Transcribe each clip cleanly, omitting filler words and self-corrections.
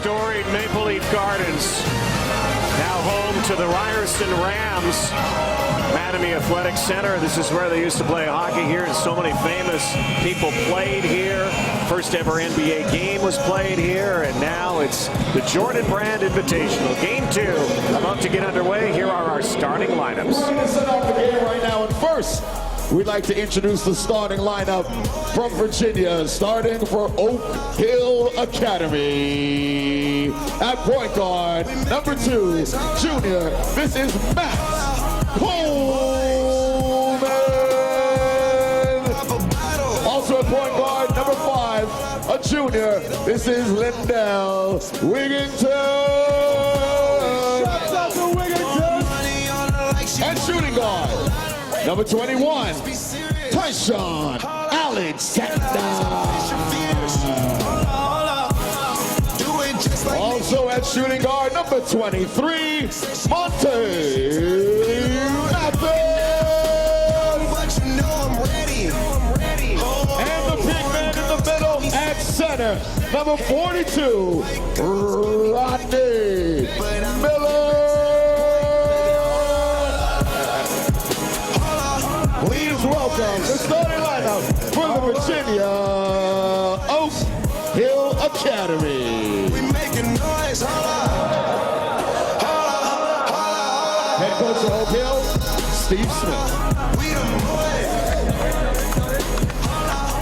storied Maple Leaf Gardens, now home to the Ryerson Rams. Mattamy Athletic Center. This is where they used to play hockey here, and so many famous people played here. First ever NBA game was played here, and now it's the Jordan Brand Invitational. Game 2 about to get underway. Here are our starting lineups. We're going to set off the game right now, and first, we'd like to introduce the starting lineup from Virginia, starting for Oak Hill Academy. At point guard, number 2, junior, this is Matt Coleman. Also at point guard, number 5, a junior, this is Lindell Wigginton. Shouts out to Wigginton. And shooting guard, number 21, Tyshawn Alexander. Also at shooting guard, number 23, Monte Mathis. And the big man in the middle at center, number 42, Rodney Melo. Please welcome the starting lineup for the Virginia Oak Hill Academy. We making noise, Head coach of Oak Hill, Steve Smith.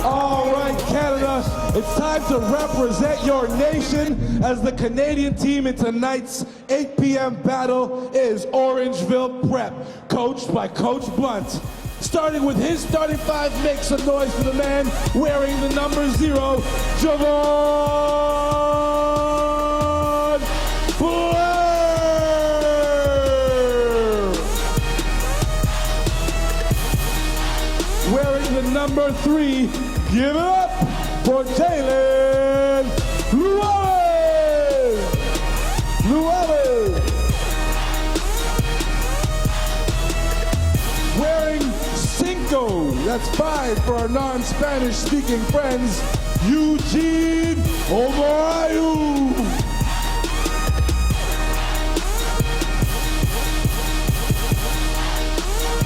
All right, Canada, it's time to represent your nation as the Canadian team in tonight's 8 p.m. battle is Orangeville Prep, coached by Coach Blunt. Starting with his starting 5, make some noise for the man wearing the number 0, Javon Blair. Wearing the number 3, give it up for Jalen Llewellyn. Wearing 5, that's 5 for our non-Spanish speaking friends, Eugene Omoayu.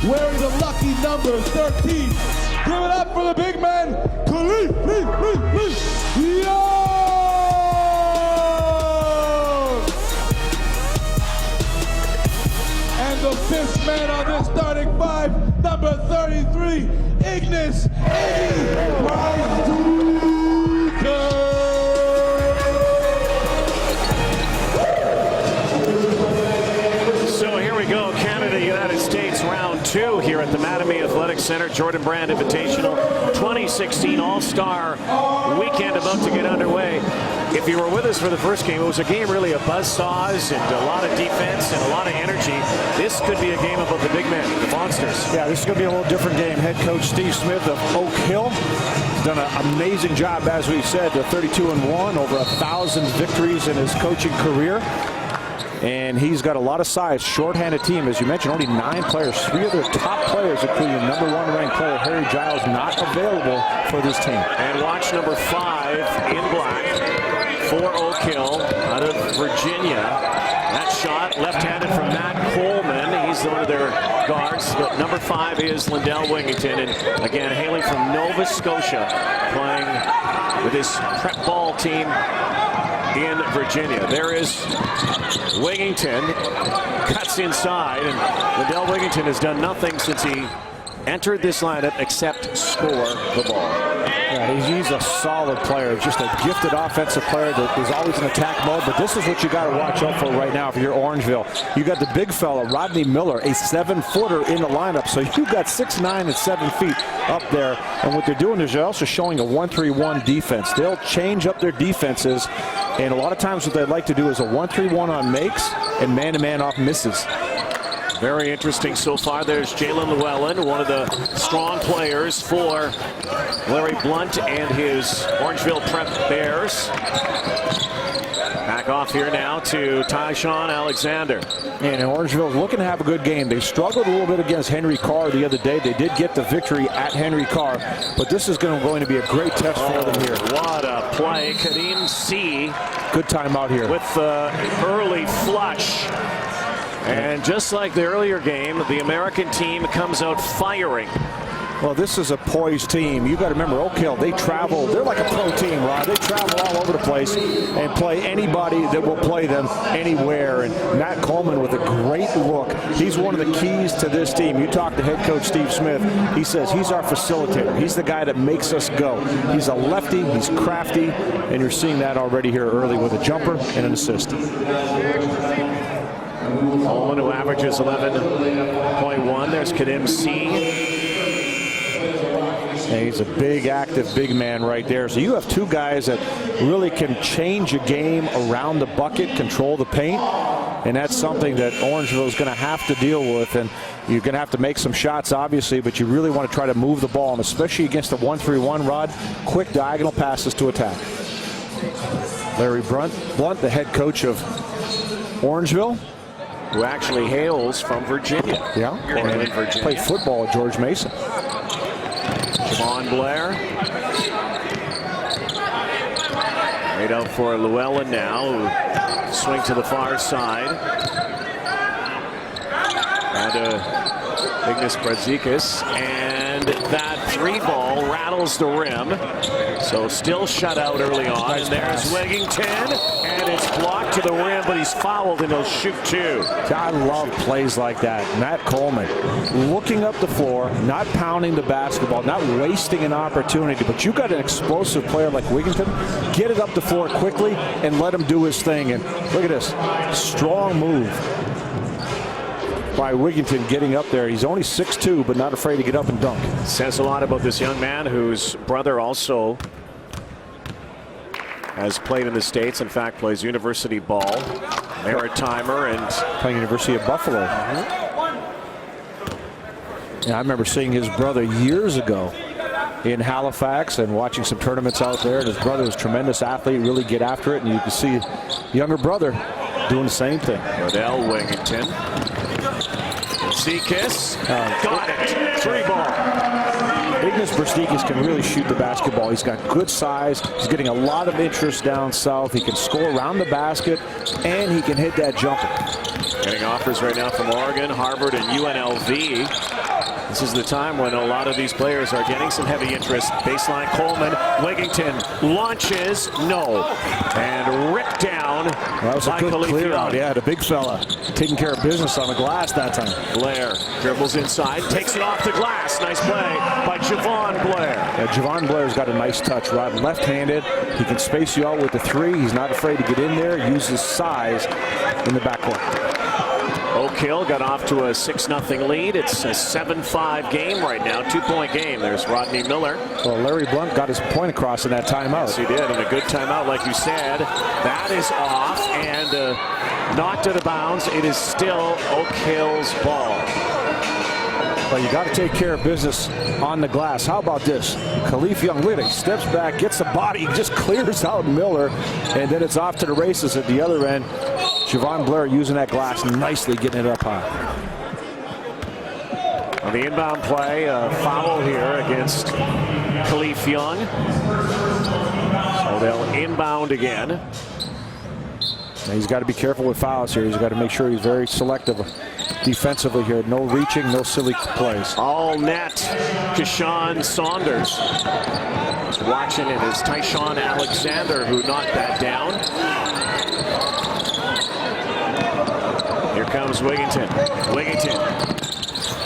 Wearing the lucky number 13, give it up for the big man, Khalif Young. And the 5th man on this starting 5, number 33, Ignis So here we go, Canada, United States, round 2 here at the Mattamy Athletic Center, Jordan Brand Invitational 2016 All-Star Weekend about to get underway. If you were with us for the first game, it was a game really of buzzsaws and a lot of defense and a lot of energy. This could be a game about the big men, the monsters. Yeah, this is going to be a little different game. Head coach Steve Smith of Oak Hill has done an amazing job, as we said, 32-1, over 1,000 victories in his coaching career. And he's got a lot of size, short-handed team. As you mentioned, only 9 players. 3 of their top players, including the number 1 ranked player, Harry Giles, not available for this team. And watch number 5 in black for Oak Hill out of Virginia. That shot left-handed from Matt Coleman. He's one of their guards. But number 5 is Lindell Wigginton. And again, hailing from Nova Scotia, playing with his prep ball team in Virginia. There is Wigginton, cuts inside, and Lindell Wigginton has done nothing since he entered this lineup except score the ball. Yeah, he's a solid player, just a gifted offensive player that is always in attack mode. But this is what you got to watch out for right now if you're Orangeville. You got the big fella, Rodney Miller, a 7-footer in the lineup. So you've got 6'9" and 7 feet up there. And what they're doing is they're also showing a 1-3-1 defense. They'll change up their defenses. And a lot of times what they like to do is a 1-3-1 on makes and man-to-man off misses. Very interesting so far. There's Jalen Llewellyn, one of the strong players for Larry Blunt and his Orangeville Prep Bears. Back Back off here now to Tyshawn Alexander. And Orangeville looking to have a good game. They struggled a little bit against Henry Carr the other day. They did get the victory at Henry Carr, but this is going to be a great test for them here. What a play. Kadeem C. Good timeout here. With the early flush. And just like the earlier game, the American team comes out firing. Well, this is a poised team. You got to remember, Oak Hill, they travel. They're like a pro team, Rod. They travel all over the place and play anybody that will play them anywhere. And Matt Coleman with a great look. He's one of the keys to this team. You talk to head coach Steve Smith. He says he's our facilitator. He's the guy that makes us go. He's a lefty. He's crafty. And you're seeing that already here early with a jumper and an assist. Coleman, who averages 11.1. There's Kadeem C. And he's a big, active, big man right there. So you have two guys that really can change a game around the bucket, control the paint, and that's something that Orangeville is going to have to deal with. And you're going to have to make some shots, obviously, but you really want to try to move the ball, and especially against the 1-3-1, Rod, quick diagonal passes to attack. Larry Blunt, the head coach of Orangeville, who actually hails from Virginia. Yeah, in Virginia. Played football at George Mason. Javon Blair. Right out for Llewellyn now, who swing to the far side. And Ignas Brazikis. And that 3-ball rattles the rim. So still shut out early on. Nice and there's pass. Wigington. And it's blocked to the rim, but he's fouled and he'll shoot two. I love plays like that. Matt Coleman looking up the floor, not pounding the basketball, not wasting an opportunity, but you got an explosive player like Wigington. Get it up the floor quickly and let him do his thing. And look at this. Strong move by Wigington getting up there. He's only 6'2", but not afraid to get up and dunk. Says a lot about this young man whose brother also has played in the States. In fact, plays university ball. Maritimer and playing University of Buffalo. Yeah, I remember seeing his brother years ago in Halifax and watching some tournaments out there. And his brother was a tremendous athlete, really get after it. And you can see younger brother doing the same thing. Odell Wigington. Brazikis. Got it. 3-ball. Ignas Brazikis can really shoot the basketball. He's got good size. He's getting a lot of interest down south. He can score around the basket, and he can hit that jumper. Getting offers right now from Oregon, Harvard, and UNLV. This is the time when a lot of these players are getting some heavy interest. Baseline Coleman, Wigington launches, no. And ripped down that was a good Khalif clear Young. out. Yeah, the big fella taking care of business on the glass that time. Blair dribbles inside, takes it off the glass. Nice play by Javon Blair. Yeah, Javon Blair's got a nice touch, Rod. Left-handed. He can space you out with the 3. He's not afraid to get in there, use his size in the backcourt. Oak Hill got off to a 6-0 lead. It's a 7-5 game right now, 2-point game. There's Rodney Miller. Well, Larry Blunt got his point across in that timeout. Yes, he did, and a good timeout, like you said. That is off and knocked out of bounds. It is still Oak Hill's ball. But you got to take care of business on the glass. How about this? Khalif Young, look at it. He steps back, gets the body, just clears out Miller, and then it's off to the races at the other end. Javon Blair using that glass nicely, getting it up high. On the inbound play, a foul here against Khalif Young. So they'll inbound again. And he's got to be careful with fouls here. He's got to make sure he's very selective defensively here. No reaching, no silly plays. All net, Keshawn Saunders. Watching it is Tyshawn Alexander, who knocked that down. Here comes Wigington.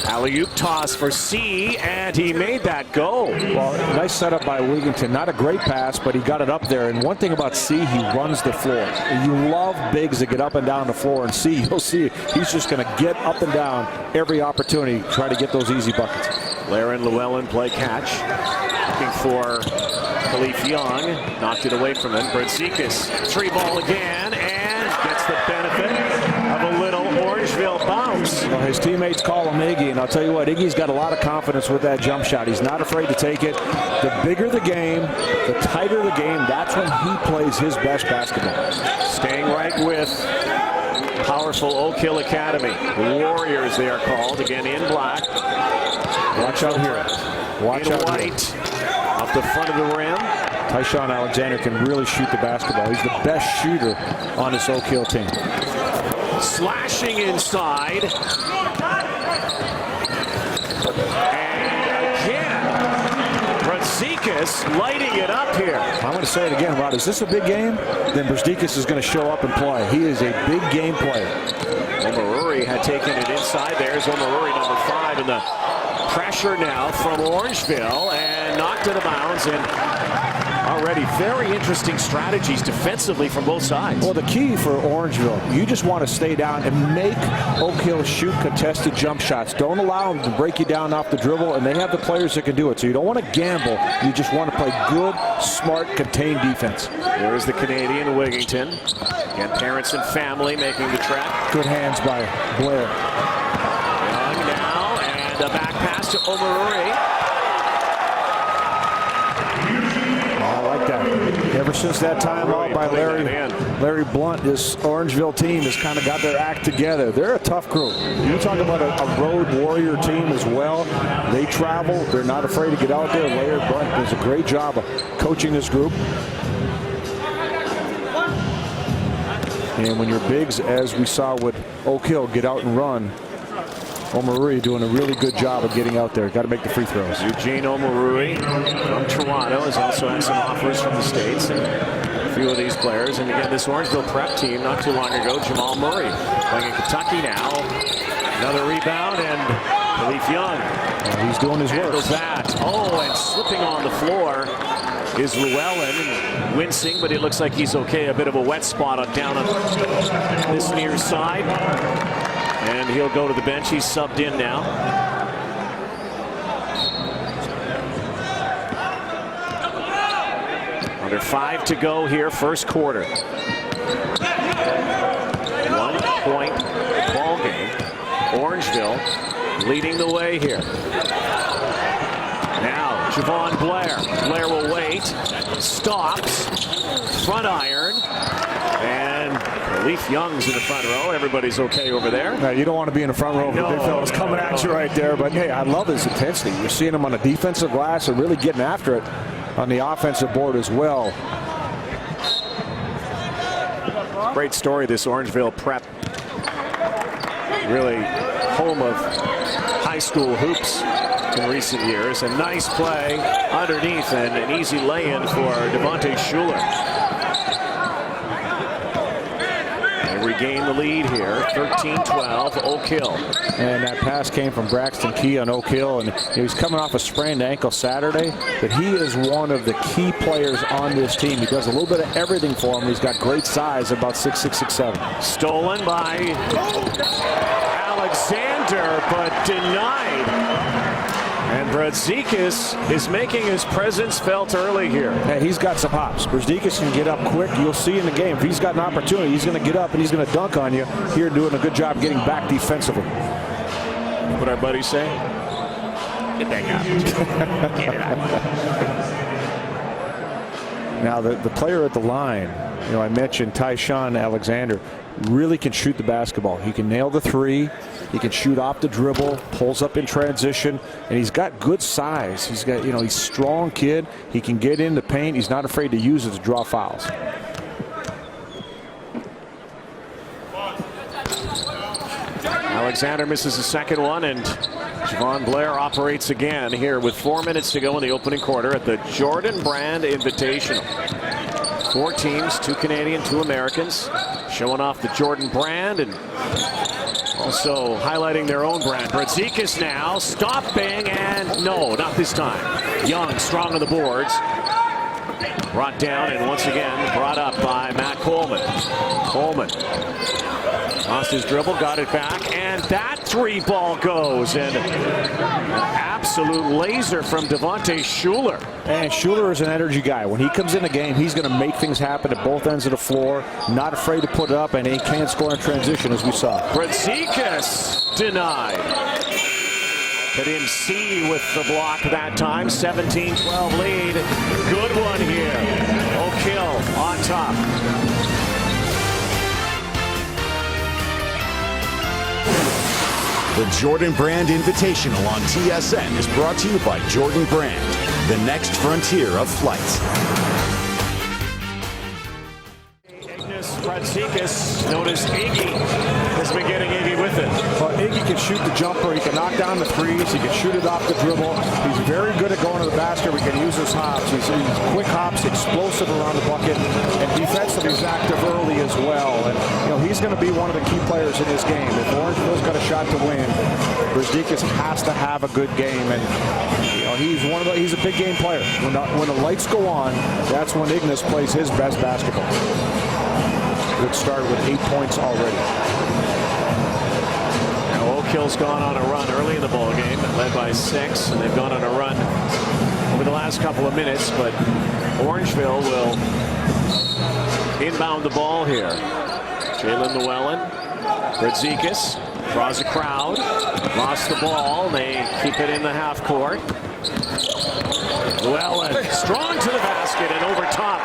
Alley-oop toss for C, and he made that go. Well, nice setup by Wigington. Not a great pass, but he got it up there. And one thing about C, he runs the floor. You love bigs that get up and down the floor. And C, you'll see he's just going to get up and down every opportunity, try to get those easy buckets. Laren Llewellyn play catch. Looking for Khalif Young. Knocked it away from him. Brazikis, 3-ball again, and gets the benefit of a little Orangeville bounce. Well, his teammates call him Iggy, and I'll tell you what, Iggy's got a lot of confidence with that jump shot. He's not afraid to take it. The bigger the game, the tighter the game, that's when he plays his best basketball. Staying right with powerful Oak Hill Academy. The Warriors, they are called, again in black. Watch out here. Watch in out white, here. Up the front of the rim. Tyshawn Alexander can really shoot the basketball. He's the best shooter on this Oak Hill team. Slashing inside. And again, Brzezikas lighting it up here. I'm going to say it again, Rod. Is this a big game? Then Brzezikas is going to show up and play. He is a big game player. Omaruri had taken it inside. There's Omaruri, number 5, in the pressure now from Orangeville, and knocked it out of bounds. And already very interesting strategies defensively from both sides. Well, the key for Orangeville, you just want to stay down and make Oak Hill shoot contested jump shots. Don't allow them to break you down off the dribble, and they have the players that can do it. So you don't want to gamble. You just want to play good, smart, contained defense. There is the Canadian Wigington. Again, parents and family making the trek. Good hands by Blair. Young now, and a back pass to Omaruri. Ever since that timeout by Larry Blunt, this Orangeville team has kind of got their act together. They're a tough group. You talk about a road warrior team as well. They travel. They're not afraid to get out there. Larry Blunt does a great job of coaching this group. And when your bigs, as we saw with Oak Hill, get out and run, Omaruri doing a really good job of getting out there. Got to make the free throws. Eugene Omaruri from Toronto has also had some offers from the States. And a few of these players. And again, this Orangeville prep team not too long ago, Jamal Murray playing in Kentucky now. Another rebound, and Khalif Young. And he's doing his work. That. Oh, and slipping on the floor is Llewellyn, wincing, but it looks like he's okay. A bit of a wet spot down on this near side. And he'll go to the bench. He's subbed in now. Under 5 to go here, first quarter. 1-point ball game. Orangeville leading the way here. Now, Javon Blair. Blair will wait. Stops. Front iron. And Khalif Young's in the front row. Everybody's okay over there. No, you don't want to be in the front row. The big fella's coming at you right there. But, hey, I love his intensity. You're seeing him on the defensive glass and really getting after it on the offensive board as well. Great story, this Orangeville prep. Really home of high school hoops in recent years. A nice play underneath and an easy lay-in for Devontae Schuler. Regain the lead here, 13-12, Oak Hill. And that pass came from Braxton Key on Oak Hill, and he was coming off a sprained ankle Saturday, but he is one of the key players on this team. He does a little bit of everything for him. He's got great size, about 6'6", 6'7". Stolen by Alexander, but denied. And Brzezikas is making his presence felt early here. Hey, he's got some hops. Brzezikas can get up quick. You'll see in the game. If he's got an opportunity, he's going to get up and he's going to dunk on you. Here doing a good job getting back defensively. What our buddies say? Get back out. Get it out. Now, the player at the line, you know, I mentioned Tyshawn Alexander, really can shoot the basketball. He can nail the three. He can shoot off the dribble, pulls up in transition, and he's got good size. He's got, you know, he's a strong kid. He can get in the paint. He's not afraid to use it to draw fouls. Alexander misses the second one, and Javon Blair operates again here with 4 minutes to go in the opening quarter at the Jordan Brand Invitational. 4 teams, 2 Canadian, 2 Americans, showing off the Jordan brand and also highlighting their own brand. Brzezikas now stopping, and no, not this time. Young strong on the boards. Brought down and once again brought up by Matt Coleman. Coleman lost his dribble, got it back, and that three ball goes. And an absolute laser from Devontae Schuler. And Schuler is an energy guy. When he comes in the game, he's going to make things happen at both ends of the floor. Not afraid to put it up, and he can score in transition, as we saw. Brzezinski denied. Couldn't see with the block that time. 17-12 lead. Good one here. Oak Hill on top. The Jordan Brand Invitational on TSN is brought to you by Jordan Brand, the next frontier of flight. Brzezinski, known as Iggy, has been getting Iggy with it. Well, Iggy can shoot the jumper. He can knock down the threes. He can shoot it off the dribble. He's very good at going to the basket. We can use his hops. He's quick hops, explosive around the bucket, and defensively he's active early as well. And he's going to be one of the key players in this game. If Orangeville's got a shot to win, Brzezinski has to have a good game. And he's a big game player. When the lights go on, that's when Ignis plays his best basketball. Good start with 8 points already. Now Oak Hill's gone on a run early in the ball game, led by 6, and they've gone on a run over the last couple of minutes. But Orangeville will inbound the ball here. Jalen Llewellyn, Brzezinski draws a crowd, lost the ball. They keep it in the half court. Llewellyn strong to the basket and over top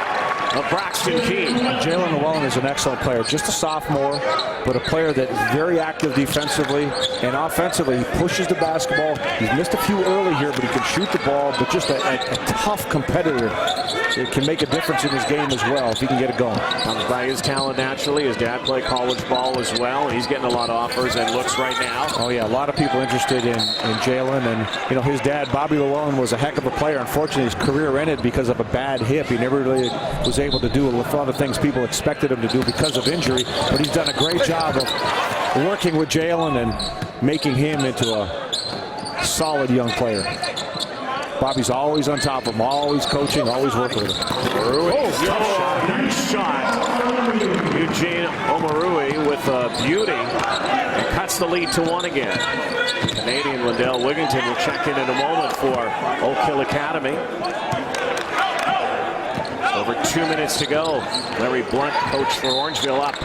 of Braxton Key. Jalen Llewellyn is an excellent player. Just a sophomore, but a player that is very active defensively and offensively. He pushes the basketball. He's missed a few early here, but he can shoot the ball. But just a tough competitor. It can make a difference in his game as well if he can get it going. Comes by his talent naturally. His dad played college ball as well. He's getting a lot of offers and looks right now. Oh yeah, a lot of people interested in Jalen, and his dad Bobby Llewellyn was a heck of a player. Unfortunately, his career ended because of a bad hip. He never really was able to do a lot of things people expected him to do because of injury, but he's done a great job of working with Jalen and making him into a solid young player. Bobby's always on top of him, always coaching, always working with him. Nice shot. Eugene Omarui with a beauty and cuts the lead to 1 again. Canadian Lindell Wigington will check in a moment for Oak Hill Academy. Over 2 minutes to go. Larry Blunt, coach for Orangeville, up,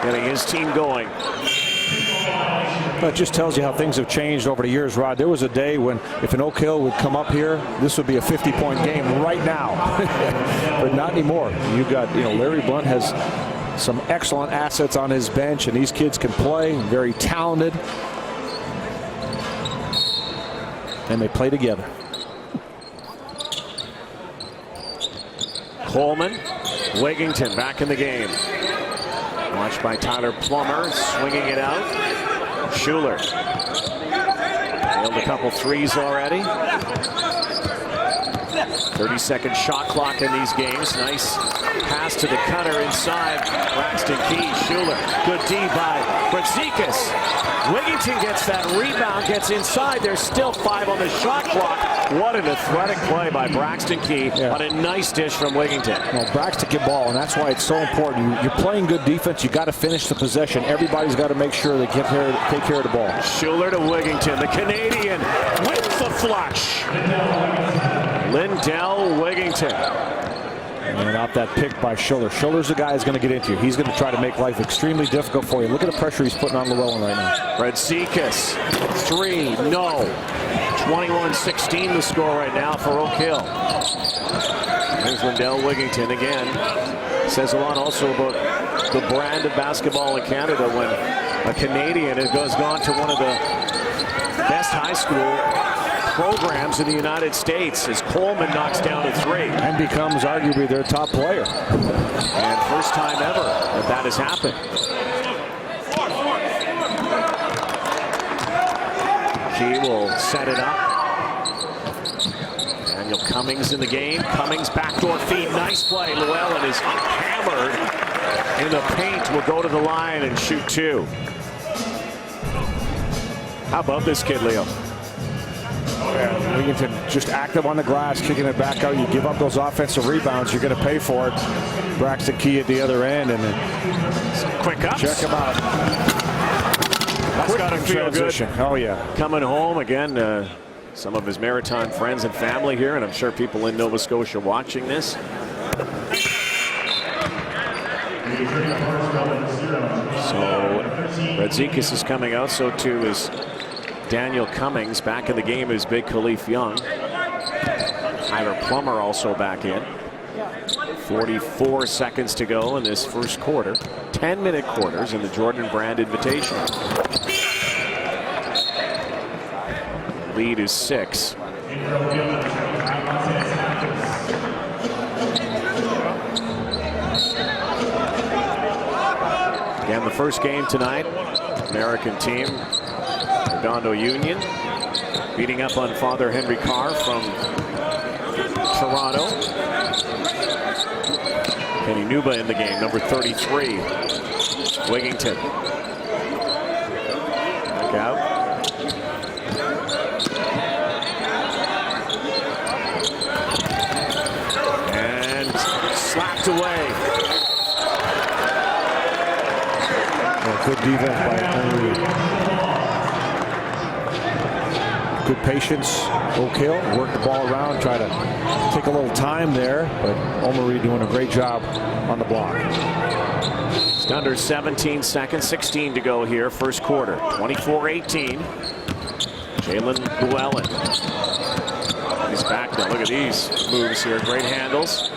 getting his team going. That just tells you how things have changed over the years, Rod. There was a day when if an Oak Hill would come up here, this would be a 50-point game right now. But not anymore. You've got, Larry Blunt has some excellent assets on his bench, and these kids can play, very talented. And they play together. Coleman, Wigington back in the game. Watched by Tyler Plummer, swinging it out. Schuler nailed a couple threes already. 30-second shot clock in these games. Nice pass to the cutter inside. Braxton Key, Schuler. Good D by Brzezinski. Wigington gets that rebound, gets inside. There's still 5 on the shot clock. What an athletic play by Braxton Key. Yeah. What a nice dish from Wigington. Well, Braxton can ball, and that's why it's so important. You're playing good defense. You got to finish the possession. Everybody's got to make sure they take care of the ball. Schuler to Wigington, the Canadian with the flush. Lindell Wigington. And off that pick by Schuler. Schuler's the guy who's going to get into you. He's going to try to make life extremely difficult for you. Look at the pressure he's putting on Llewellyn right now. Brzezinski, 3, no. 21-16 the score right now for Oak Hill. There's Lindell Wigington again. Says a lot also about the brand of basketball in Canada when a Canadian has gone to one of the best high school programs in the United States as Coleman knocks down a 3. And becomes arguably their top player. And first time ever that has happened. Key will set it up. Daniel Cummings in the game. Cummings backdoor feed. Nice play. Llewellyn is hammered in the paint. Will go to the line and shoot 2. How about this kid, Leo? Yeah, Wigginton just active on the glass, kicking it back out. You give up those offensive rebounds, you're going to pay for it. Braxton Key at the other end, and then quick ups. check him out. That's got to feel transition. good. Oh yeah. Coming home again. Some of his maritime friends and family here, and I'm sure people in Nova Scotia watching this. So Radzikis is coming out, so too is Daniel Cummings. Back in the game is big Khalif Young. Tyler Plummer also back in. 44 seconds to go in this first quarter. 10-minute quarters in the Jordan Brand Invitational. Lead is 6. Again, the first game tonight. American team, Redondo Union, beating up on Father Henry Carr from Toronto. Kenny Nuba in the game, number 33. Wigginton. Back out. Slapped away. Well, good defense by Henry. Good patience. Oak Hill work the ball around, try to take a little time there, but Omari doing a great job on the block. It's under 17 seconds, 16 to go here, first quarter. 24-18. Jalen Llewellyn. He's back now. Look at these moves here. Great handles.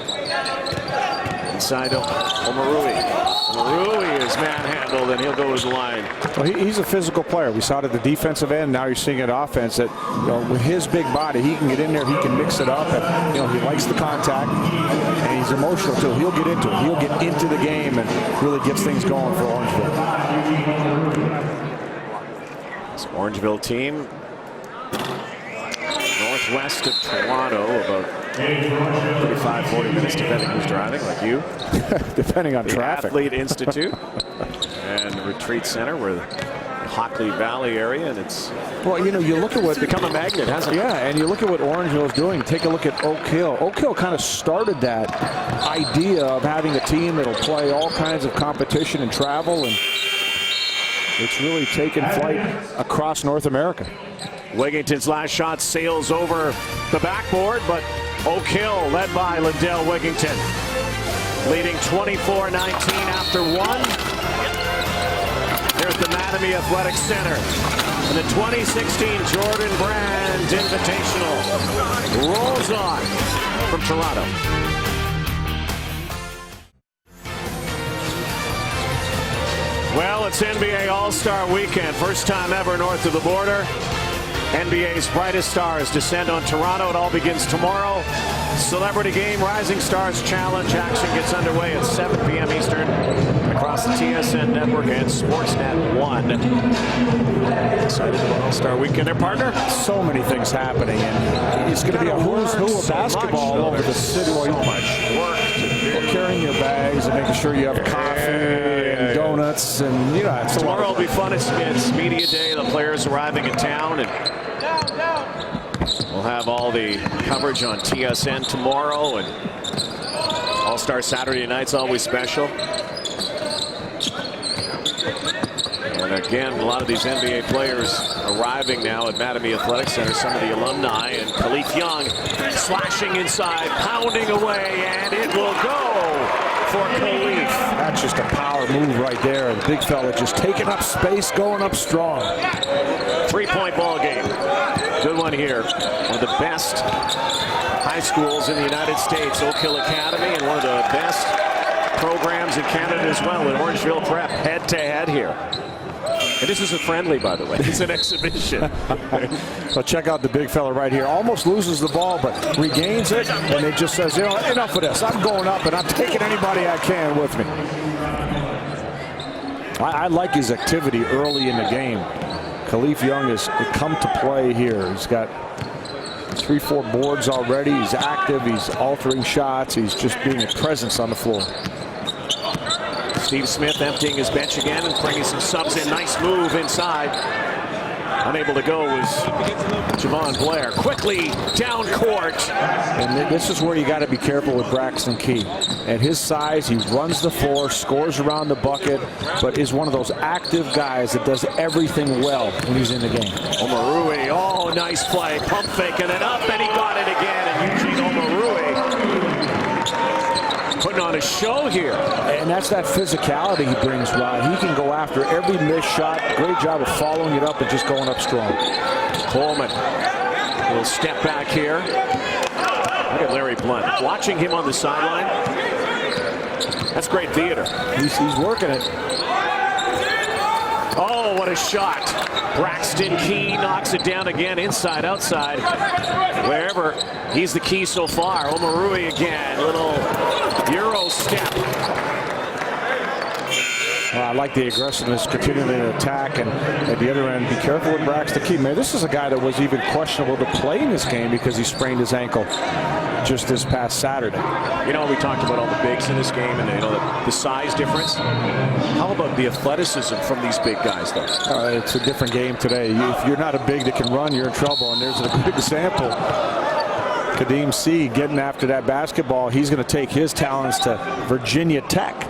Inside Omarui. Omarui is manhandled, and he'll go to the line. Well, he's a physical player. We saw it at the defensive end. Now you're seeing it offense that, with his big body, he can get in there, he can mix it up, and he likes the contact, and he's emotional too. He'll get into it. He'll get into the game and really gets things going for Orangeville. This Orangeville team, northwest of Toronto, about 35-40 minutes, depending who's driving, like you. Depending on the traffic. Athlete Institute and Retreat Center, where the Hockley Valley area, and it's you look at what's become a magnet, hasn't it? Yeah, and you look at what Orangeville is doing. Take a look at Oak Hill. Oak Hill kind of started that idea of having a team that'll play all kinds of competition and travel, and it's really taken flight across North America. Wigginton's last shot sails over the backboard, but Oak Hill led by Lindell Wigginton, leading 24-19 after one. Here's the Mattamy Athletic Center and the 2016 Jordan Brand Invitational rolls on from Toronto. Well, it's NBA All-Star Weekend, first time ever north of the border. NBA's brightest stars descend on Toronto. It all begins tomorrow. Celebrity Game Rising Stars Challenge action gets underway at 7 p.m. Eastern across the TSN Network and Sportsnet 1. Excited about All-Star Weekend, their partner? So many things happening, and it's going to be a who's who of basketball all over the city. So much work. Carrying your bags and making sure you have coffee and donuts, and it's tomorrow will be fun. It's media day. The players arriving in town, and we'll have all the coverage on TSN tomorrow, and All-Star Saturday night's always special. And again, a lot of these NBA players arriving now at Mattamy Athletic Center, some of the alumni, and Khalif Young slashing inside, pounding away, and it will go for Khalif. That's just a power move right there. The big fella just taking up space, going up strong. 3-point ball game. Good one here. One of the best high schools in the United States, Oak Hill Academy, and one of the best programs in Canada as well, with Orangeville Prep head-to-head here. And this is a friendly, by the way. It's an exhibition. So check out the big fella right here. Almost loses the ball, but regains it, and it just says, enough of this. I'm going up, and I'm taking anybody I can with me. I like his activity early in the game. Khalif Young has come to play here. He's got 3-4 boards already. He's active. He's altering shots. He's just being a presence on the floor. Steve Smith emptying his bench again and bringing some subs in. Nice move inside. Unable to go was Javon Blair. Quickly down court. And this is where you got to be careful with Braxton Key. At his size, he runs the floor, scores around the bucket, but is one of those active guys that does everything well when he's in the game. Omarui, oh, nice play. Pump fake and then up, and he got it again. And Eugene Omarui putting on a show here. And that's that physicality he brings, Rod. He can go after every missed shot. Great job of following it up and just going up strong. Coleman, a little step back here. Look at Larry Blunt. Watching him on the sideline, that's great theater. He's working it. Oh, what a shot. Braxton Key knocks it down again, inside, outside. Wherever, he's the key so far. Omarui again, little Euro step. I like the aggressiveness, continuing to attack, and at the other end, be careful with Braxton Key. Man, this is a guy that was even questionable to play in this game because he sprained his ankle just this past Saturday. You know, we talked about all the bigs in this game and the size difference. How about the athleticism from these big guys, though? It's a different game today. If you're not a big that can run, you're in trouble, and there's a good example. Kadeem C getting after that basketball. He's going to take his talents to Virginia Tech.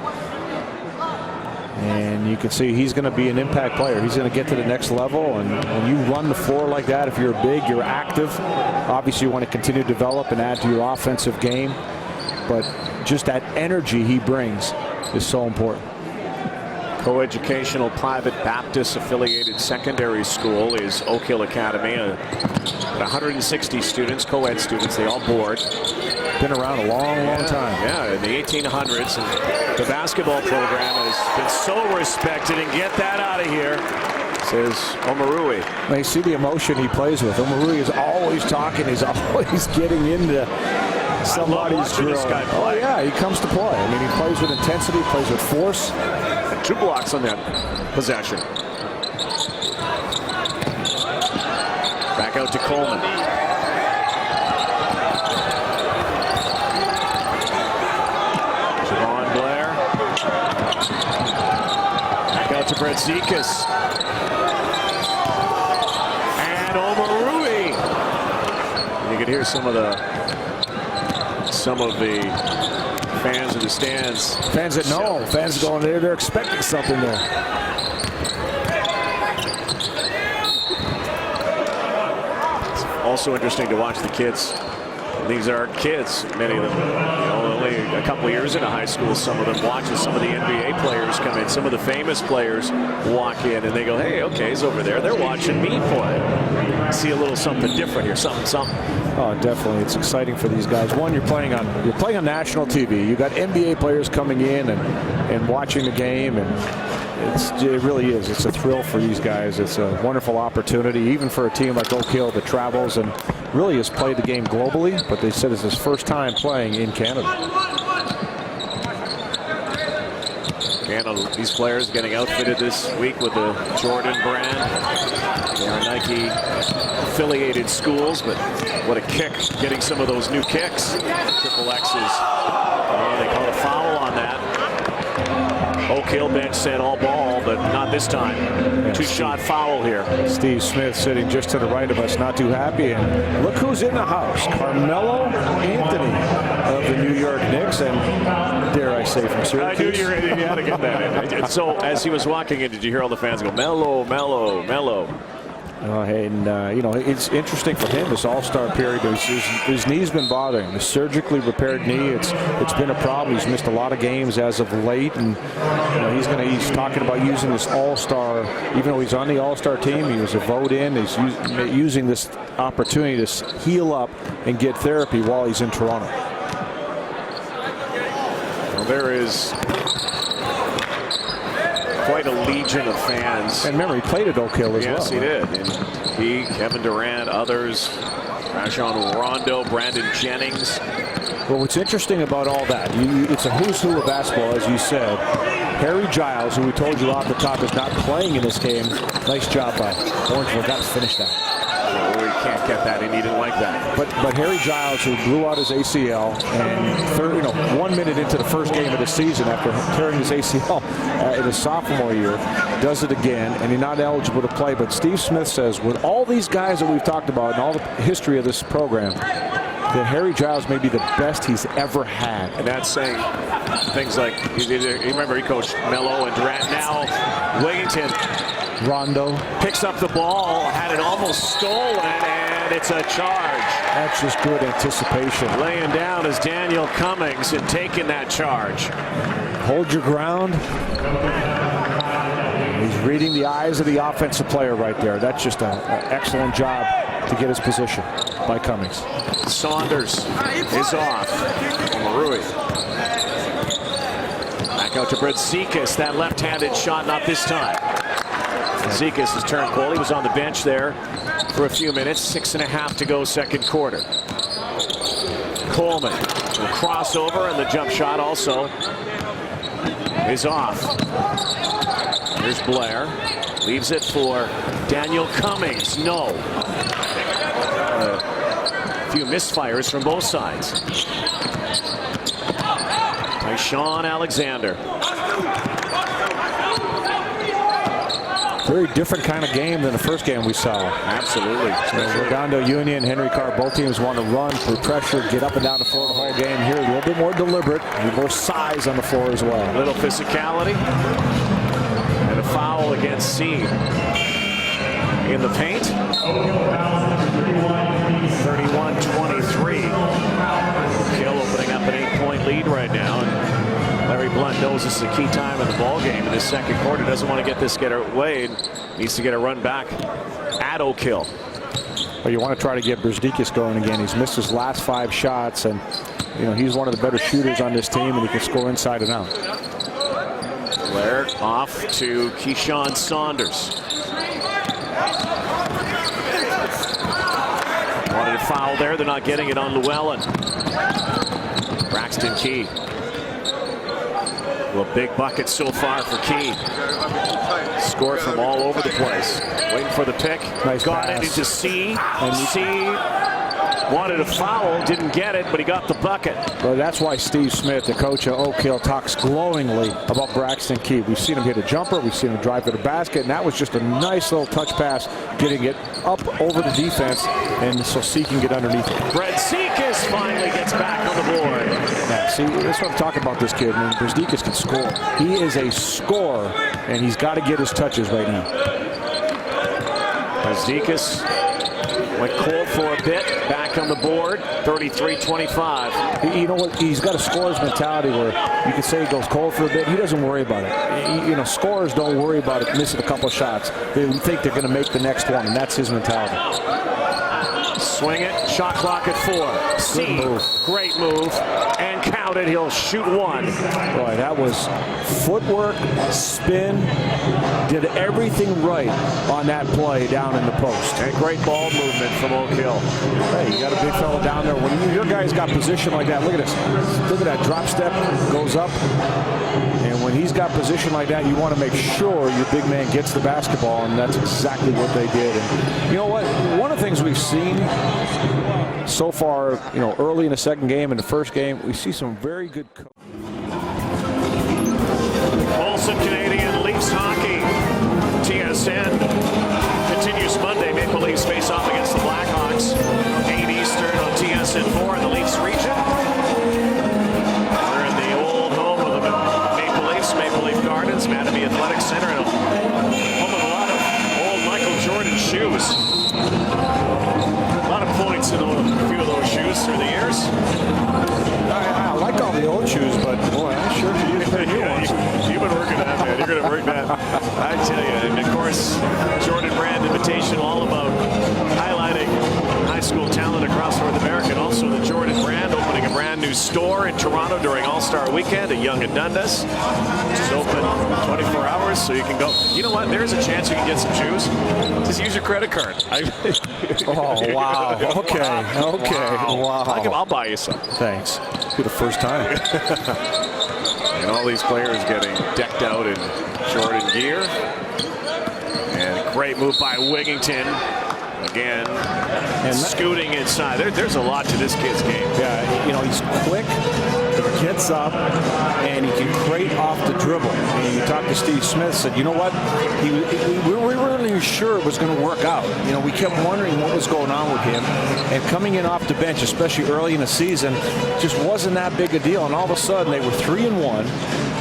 And you can see he's going to be an impact player. He's going to get to the next level. And when you run the floor like that, if you're big, you're active. Obviously, you want to continue to develop and add to your offensive game. But just that energy he brings is so important. Co-educational private Baptist affiliated secondary school is Oak Hill Academy. 160 students, co-ed students, they all board. Been around a long time. Yeah, in the 1800s. And the basketball program has been so respected. And get that out of here, says Omarui. They see the emotion he plays with. Omarui is always talking. He's always getting into somebody's drill. This guy oh, yeah, he comes to play. I mean, he plays with intensity, he plays with force. 2 blocks on that possession. Back out to Coleman. Javon Blair. Back out to Brett Zekas. And Omarui. You can hear some of the fans in the stands. Fans that know. Fans going there, they're expecting something there. It's also interesting to watch the kids. These are kids, many of them, only a couple of years into high school. Some of them watching some of the NBA players come in. Some of the famous players walk in and they go, hey, okay, he's over there. They're watching me play. See a little something different here, something. Oh, definitely. It's exciting for these guys. One, you're playing on national TV. You got NBA players coming in and watching the game, and it really is. It's a thrill for these guys. It's a wonderful opportunity, even for a team like Oak Hill that travels and really has played the game globally, but they said it's his first time playing in Canada. And these players getting outfitted this week with the Jordan brand. They are Nike affiliated schools, but what a kick getting some of those new kicks. Triple X's. They call a foul on that. Oak Hill bench said all ball, but not this time. Yeah, 2-shot foul here. Steve Smith sitting just to the right of us, not too happy. And look who's in the house. Carmelo Anthony of the New York Knicks, and dare I say from Syracuse. I knew you had to get that in. So as he was walking in, did you hear all the fans go, Melo, Melo, Melo? It's interesting for him, this all-star period. His knee's been bothering him. The surgically repaired knee, it's been a problem. He's missed a lot of games as of late, and he's talking about using this all-star. Even though he's on the all-star team, he was a vote in. He's using this opportunity to heal up and get therapy while he's in Toronto. Well, there is quite a legion of fans. And remember, he played at Oak Hill as well. Yes, he did. And he, Kevin Durant, others, Rajon Rondo, Brandon Jennings. Well, what's interesting about all that, it's a who's who of basketball, as you said. Harry Giles, who we told you off the top is not playing in this game. Nice job by Orangeville. Got to finish that. can't get that in. He didn't like that. But Harry Giles, who blew out his ACL, and 1 minute into the first game of the season after tearing his ACL in his sophomore year, does it again, and he's not eligible to play. But Steve Smith says, with all these guys that we've talked about and all the history of this program, that Harry Giles may be the best he's ever had. And that's saying things like, you remember he coached Melo and Durant. Now Wigington, Rondo picks up the ball, had it almost stolen, and it's a charge. That's just good anticipation. Laying down is Daniel Cummings and taking that charge. Hold your ground. He's reading the eyes of the offensive player right there. That's just an excellent job to get his position by Cummings. Saunders is off. Rui. Back out to Bredzikas. That left-handed shot, not this time. Bredzikas has turned cold. He was on the bench there for a few minutes. 6.5 to go, second quarter. Coleman will cross over, and the jump shot also is off. Here's Blair. Leaves it for Daniel Cummings. No. A few misfires from both sides. By Sean Alexander. Very different kind of game than the first game we saw. Absolutely. Redondo Union, Henry Carr, both teams want to run for pressure, get up and down the floor the whole game. Here, a little bit more deliberate, a little more size on the floor as well. A little physicality. And a foul against Seed. In the paint. 31-23. Kill opening up an 8-point lead right now. And Larry Blunt knows this is a key time in the ball game in this second quarter. Doesn't want to get this away. Needs to get a run back at Oak Hill. Well, you want to try to get Bredzikas going again. He's missed his last 5 shots, and he's one of the better shooters on this team, and he can score inside and out. Blair off to Keyshawn Saunders. Wanted a foul there. They're not getting it on Llewellyn. Braxton Key. Well, big bucket so far for Key. Scored from all over the place. Waiting for the pick. Nice got pass. it into C. And C wanted a foul, didn't get it, but he got the bucket. Well, that's why Steve Smith, the coach of Oak Hill, talks glowingly about Braxton Key. We've seen him hit a jumper. We've seen him drive to the basket, and that was just a nice little touch pass, getting it up over the defense, and so C can get underneath it. Bredzikas finally gets back on the board. Yeah, see, that's what I'm talking about this kid. I mean, Bredzikas can score. He is a scorer, and he's got to get his touches right now. Bredzikas went cold for a bit, back on the board, 33-25. You know what? He's got a scorer's mentality where you can say he goes cold for a bit. He doesn't worry about it. Scorers don't worry about it missing a couple of shots. They think they're going to make the next one, and that's his mentality. Swing it, shot clock at 4. C, great move, and counted. He'll shoot 1. Boy, that was footwork, spin, did everything right on that play down in the post. And great ball movement from Oak Hill. Hey, you got a big fella down there. When your guy's got position like that, look at this. Look at that drop step, goes up. And when he's got position like that, you want to make sure your big man gets the basketball, and that's exactly what they did. And you know what? One of the things we've seen so far, early in the second game and the first game, we see some very good Molson Canadian Leafs hockey. TSN continues Monday. Maple Leafs face off against the Blackhawks. 8 Eastern on TSN 4 in the Leafs region. We're in the old home of the Maple Leafs, Maple Leaf Gardens, Mattamy Athletic Center, and home of a lot of old Michael Jordan shoes. A lot of points in a few of those shoes through the years. I like all the old shoes, but boy, I'm sure you use the new ones. You've been working that, man. You're going to work that. I tell you. And of course, Jordan Brand Invitational, all about highlighting high school talent across North America. And also the Jordan Brand opening a brand new store in Toronto during All-Star Weekend at Yonge and Dundas. It's open 24 hours, so you can go. You know what? There's a chance you can get some shoes. Just use your credit card. Oh, wow. Okay. Wow. I'll buy you some. Thanks. Be the first time. And all these players getting decked out in Jordan gear. And a great move by Wigington. Again, and scooting inside. There's a lot to this kid's game. Yeah, you know, he's quick, he gets up, and he can create off the dribble. And you talk to Steve Smith, said, you know what, we weren't really sure it was going to work out. You know, we kept wondering what was going on with him. And coming in off the bench, especially early in the season, just wasn't that big a deal. And all of a sudden, they were 3-1.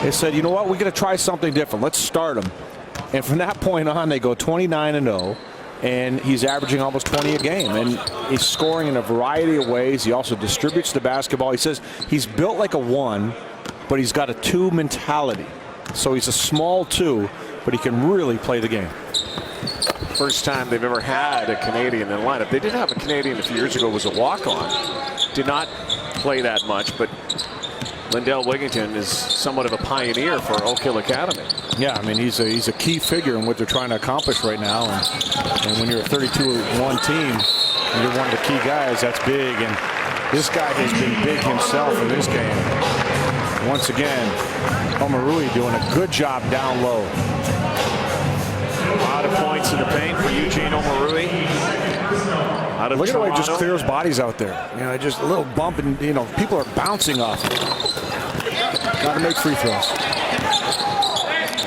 They said, you know what, we're going to try something different. Let's start him. And from that point on, they go 29-0. And he's averaging almost 20 a game, and he's scoring in a variety of ways. He also distributes the basketball. He says he's built like a 1, but he's got a 2 mentality. So he's a small 2, but he can really play the game. First time they've ever had a Canadian in the lineup. They did have a Canadian a few years ago, was a walk-on. Did not play that much, but Lindell Wigington is somewhat of a pioneer for Oak Hill Academy. Yeah, I mean, he's a key figure in what they're trying to accomplish right now. And when you're a 32-1 team and you're one of the key guys, that's big. And this guy has been big himself in this game. Once again, Omarui doing a good job down low. A lot of points in the paint for Eugene Omarui. Look at the way he just clears bodies out there. You know, just a little bump, and you know, people are bouncing off it. Got to make free throws.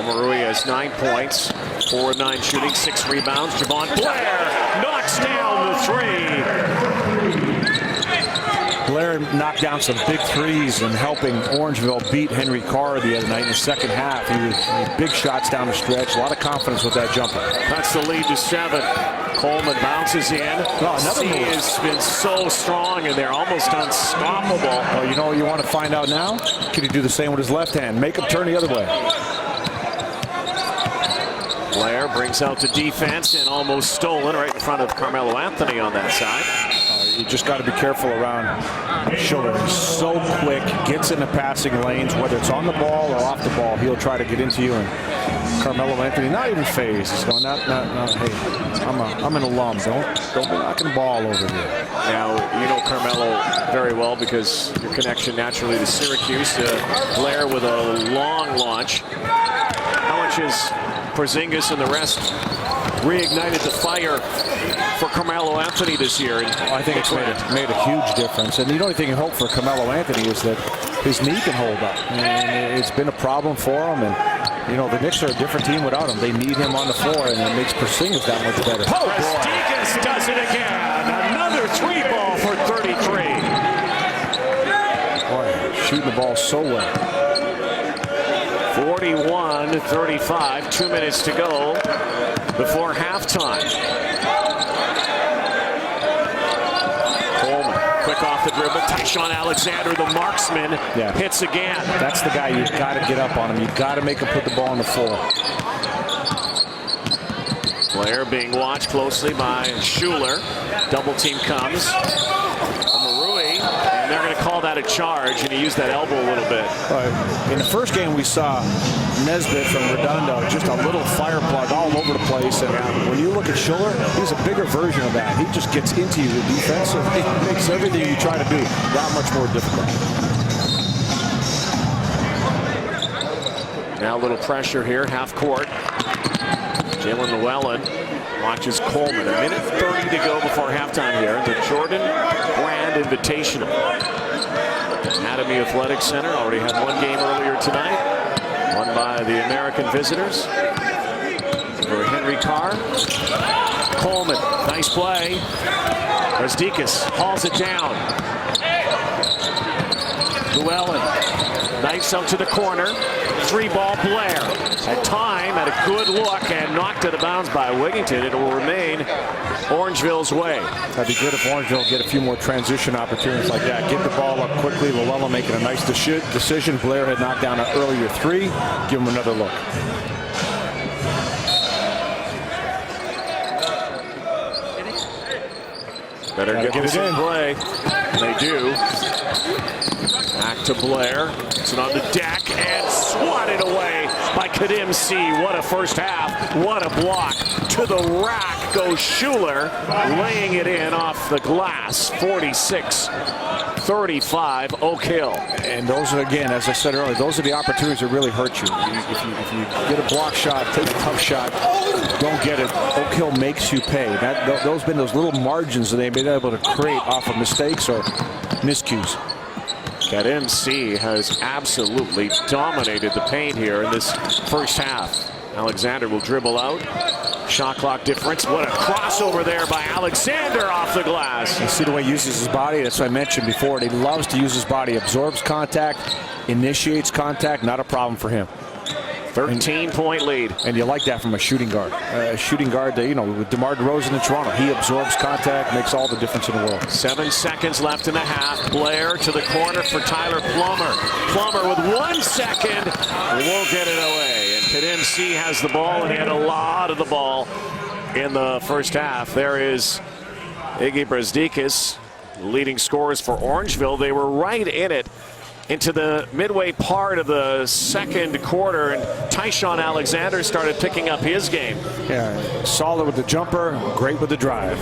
Omarui has 9 points, 4 of 9 shooting, 6 rebounds. Javon Blair knocks down the 3. Blair knocked down some big threes and helping Orangeville beat Henry Carr the other night in the second half. He was big shots down the stretch. A lot of confidence with that jumper. That's the lead to 7. Coleman bounces in. Another move. Has been so strong, and they're almost unstoppable. Oh, you know what you want to find out now? Can he do the same with his left hand? Make him turn the other way. Blair brings out the defense and almost stolen right in front of Carmelo Anthony on that side. You just got to be careful around Schuller. He's so quick, gets in the passing lanes, whether it's on the ball or off the ball, he'll try to get into you. And Carmelo Anthony, not even phased. He's going, no, hey, I'm an alum. Don't be knocking the ball over here. Now, you know Carmelo very well because your connection naturally to Syracuse. Blair with a long launch. How much is Porzingis and the rest reignited the fire for Carmelo Anthony this year? And I think it's made a huge difference. And the only thing you hope for Carmelo Anthony is that his knee can hold up. And it's been a problem for him. And, you know, the Knicks are a different team without him. They need him on the floor, and it makes Porzingis that much better. Porzingis does it again. Another 3-ball for 33. Boy, shooting the ball so well. 41-35, 2 minutes to go before halftime. Coleman, quick off the dribble. Tyshawn Alexander, the marksman, hits again. That's the guy you've got to get up on him. You've got to make him put the ball on the floor. Blair being watched closely by Schuller. Double team comes. Omarui, and they're going to call that a charge, and he used that elbow a little bit. In the first game, we saw Nesbitt from Redondo, just a little fire plug all over the place. And when you look at Schuller, he's a bigger version of that. He just gets into you defensively. He makes everything you try to do that much more difficult. Now a little pressure here, half court. Jalen Llewellyn watches Coleman. A minute 30 to go before halftime here. The Jordan Brand Invitational. Academy Athletic Center already had one game earlier tonight. Won by the American visitors. For Henry Carr. Coleman, nice play. Razdekas hauls it down. Llewellyn, nice out to the corner. 3-ball Blair. At time, had a good look and knocked it out of bounds by Wigington. It will remain Orangeville's way. That'd be good if Orangeville get a few more transition opportunities like that. Get the ball up quickly. Llewellyn making a nice decision. Blair had knocked down an earlier 3. Give him another look. Better get this in play. They do. Back to Blair. It's on the deck and swatted away by Kadim C. What a first half. What a block. To the rack goes Schuller, laying it in off the glass. 46 48-35 Oak Hill. And those are, again, as I said earlier, those are the opportunities that really hurt you. If you get a block shot, take a tough shot, don't get it, Oak Hill makes you pay. Those have been those little margins that they've been able to create off of mistakes or miscues. That MC has absolutely dominated the paint here in this first half. Alexander will dribble out. Shot clock difference. What a crossover there by Alexander off the glass. You see the way he uses his body? That's what I mentioned before. He loves to use his body. Absorbs contact, initiates contact. Not a problem for him. 13-point lead. And you like that from a shooting guard. You know, with DeMar DeRozan in Toronto, he absorbs contact, makes all the difference in the world. 7 seconds left in the half. Blair to the corner for Tyler Plummer. Plummer with 1 second. Won't get it away. And Condensed has the ball, and he had a lot of the ball in the first half. There is Iggy Brasdikis, leading scorers for Orangeville. They were right in it into the midway part of the second quarter, and Tyshawn Alexander started picking up his game. Yeah, solid with the jumper, great with the drive.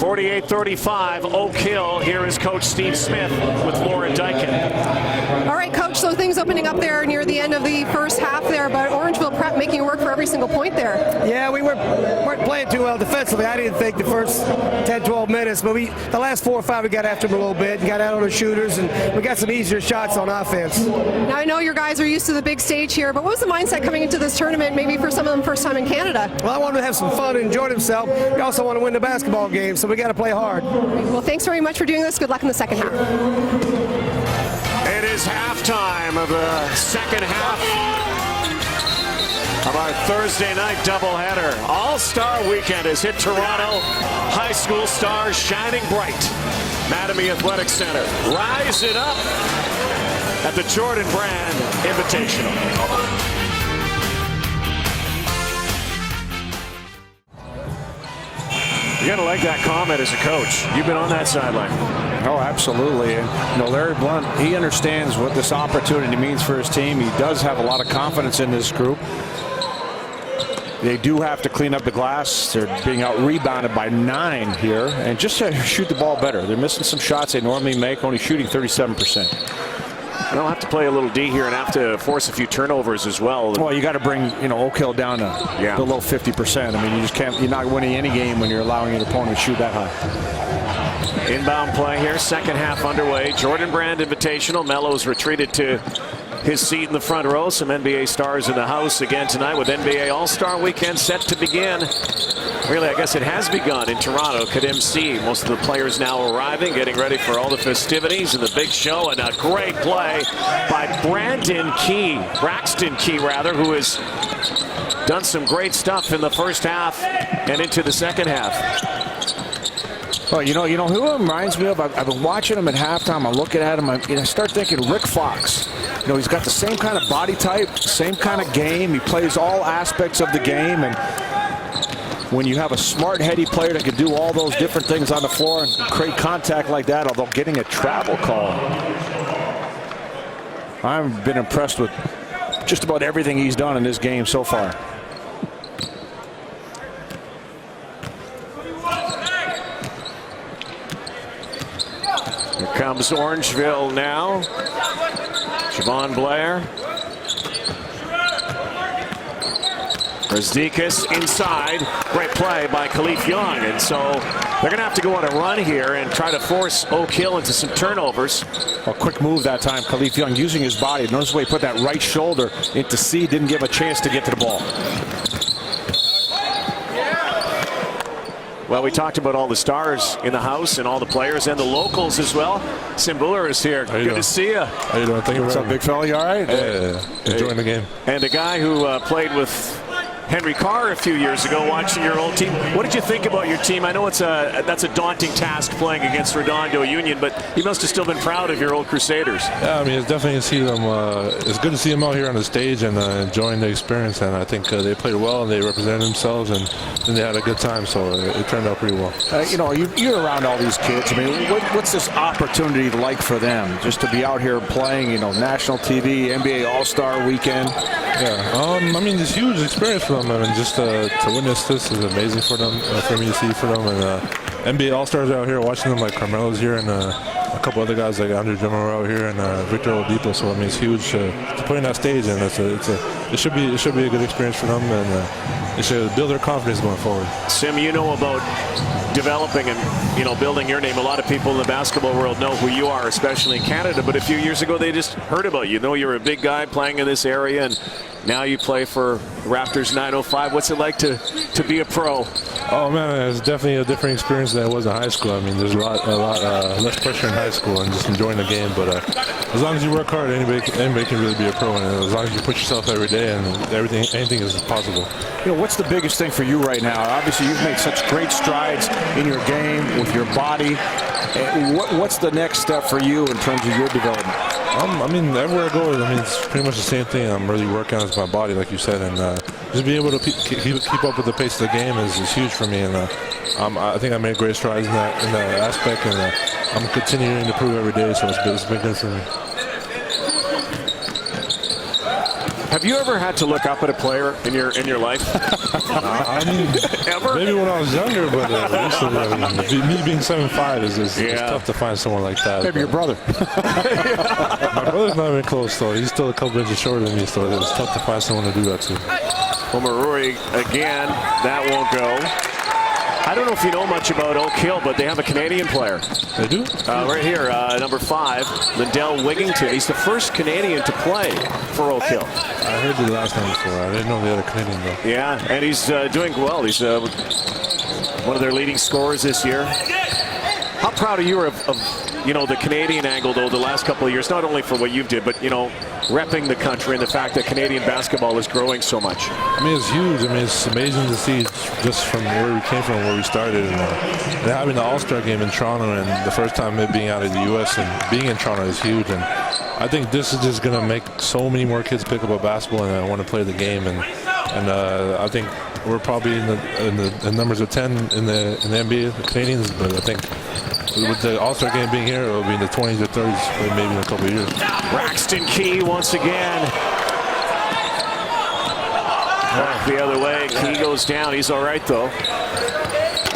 48-35 Oak Hill. Here is Coach Steve Smith with Lauren Dyken. All right, Coach, so things opening up there near the end of the first half there, but Orangeville Prep making it work for every single point there. Yeah, we weren't playing too well defensively. I didn't think the first 10, 12 minutes, but the last 4 or 5 we got after them a little bit, got out on the shooters, and we got some easier shots on offense. Now, I know your guys are used to the big stage here, but what was the mindset coming into this tournament, maybe for some of them first time in Canada? Well, I wanted to have some fun and enjoy themselves. We also want to win the basketball game, so we got to play hard. Well, thanks very much for doing this. Good luck in the second half. It is halftime of the second half of our Thursday night doubleheader. All-Star Weekend has hit Toronto. High school stars shining bright. Mattamy Athletic Center. Rise it up at the Jordan Brand Invitational. You're going to like that comment as a coach. You've been on that sideline. Oh, absolutely. And, you know, Larry Blunt, he understands what this opportunity means for his team. He does have a lot of confidence in this group. They do have to clean up the glass. They're being out-rebounded by 9 here. And just to shoot the ball better. They're missing some shots they normally make, only shooting 37%. They'll have to play a little D here and have to force a few turnovers as well. Well, you got to bring, you know, Oak Hill down to below 50%. I mean, you just can't. You're not winning any game when you're allowing your opponent to shoot that high. Inbound play here, second half underway. Jordan Brand Invitational. Melo's retreated to his seat in the front row. Some NBA stars in the house again tonight with NBA All-Star Weekend set to begin. Really, I guess it has begun in Toronto. Condensed. Most of the players now arriving, getting ready for all the festivities and the big show. And a great play by Braxton Key, who has done some great stuff in the first half and into the second half. Well, you know who it reminds me of? I've been watching him at halftime. I'm looking at him. I start thinking Rick Fox. You know, he's got the same kind of body type, same kind of game. He plays all aspects of the game, and when you have a smart, heady player that can do all those different things on the floor and create contact like that, although getting a travel call. I've been impressed with just about everything he's done in this game so far. Here comes Orangeville now. Javon Blair. Brasdikis inside. Great play by Khalif Young. And so they're going to have to go on a run here and try to force Oak Hill into some turnovers. A quick move that time. Khalif Young using his body. Notice the way he put that right shoulder into C. Didn't give a chance to get to the ball. Well, we talked about all the stars in the house and all the players and the locals as well. Sim Bhullar is here. Good to see you. How you doing? Thank you. What's up, big fella? You all right? Yeah. Enjoying the game. And a guy who played with Henry Carr a few years ago, watching your old team. What did you think about your team? I know that's a daunting task playing against Redondo Union, but you must have still been proud of your old Crusaders. Yeah, I mean, it's definitely to see them. It's good to see them out here on the stage and enjoying the experience. And I think they played well and they represented themselves and they had a good time. So it turned out pretty well. You know, you're around all these kids. I mean, what's this opportunity like for them just to be out here playing? You know, national TV, NBA All-Star Weekend. Yeah, I mean, it's a huge experience for them. I mean, just to witness this is amazing for them, for me to see for them. And NBA All-Stars out here, watching them like Carmelo's here and couple other guys like Andre Demerau here and Victor Oladipo. So I mean, it's huge to play in that stage, and it should be a good experience for them, and it should build their confidence going forward. Sim, you know about developing and building your name. A lot of people in the basketball world know who you are, especially in Canada. But a few years ago, they just heard about you. You're a big guy playing in this area, and now you play for Raptors 905. What's it like to be a pro? Oh man, it's definitely a different experience than it was in high school. I mean, there's a lot less pressure in high school and just enjoying the game. But as long as you work hard, anybody can really be a pro. And as long as you push yourself every day, and anything is possible. What's the biggest thing for you right now? Obviously, you've made such great strides in your game with your body. What's the next step for you in terms of your development? I mean, everywhere I go, it's pretty much the same thing. I'm really working on is my body, like you said, and just being able to keep up with the pace of the game is huge for me. And I think I made great strides in that aspect, and I'm continuing to improve every day. So it's been good for me. Have you ever had to look up at a player in your life? I mean, ever? Maybe when I was younger, but recently, me being 7'5" is tough to find someone like that. Maybe your brother. My brother's not even close, though. He's still a couple inches shorter than me, so it's tough to find someone to do that to. Omaruri again. That won't go. I don't know if you know much about Oak Hill, but they have a Canadian player. They do? Right here, number 5, Lindell Wigington. He's the first Canadian to play for Oak Hill. I heard the last name before. I didn't know the other Canadian, though. Yeah, and he's doing well. He's one of their leading scorers this year. How proud are you of the Canadian angle, though, the last couple of years, not only for what you did, but, repping the country and the fact that Canadian basketball is growing so much? I mean, it's huge. I mean, it's amazing to see just from where we came from, where we started, and having the All-Star game in Toronto, and the first time it being out of the U.S. and being in Toronto is huge. And I think this is just going to make so many more kids pick up a basketball and want to play the game. And I think we're probably in the numbers of 10 in the NBA, the Canadians, but I think with the All-Star game being here, it'll be in the 20s or 30s, maybe in a couple of years. Braxton Key once again. Back the other way. Key goes down. He's all right, though.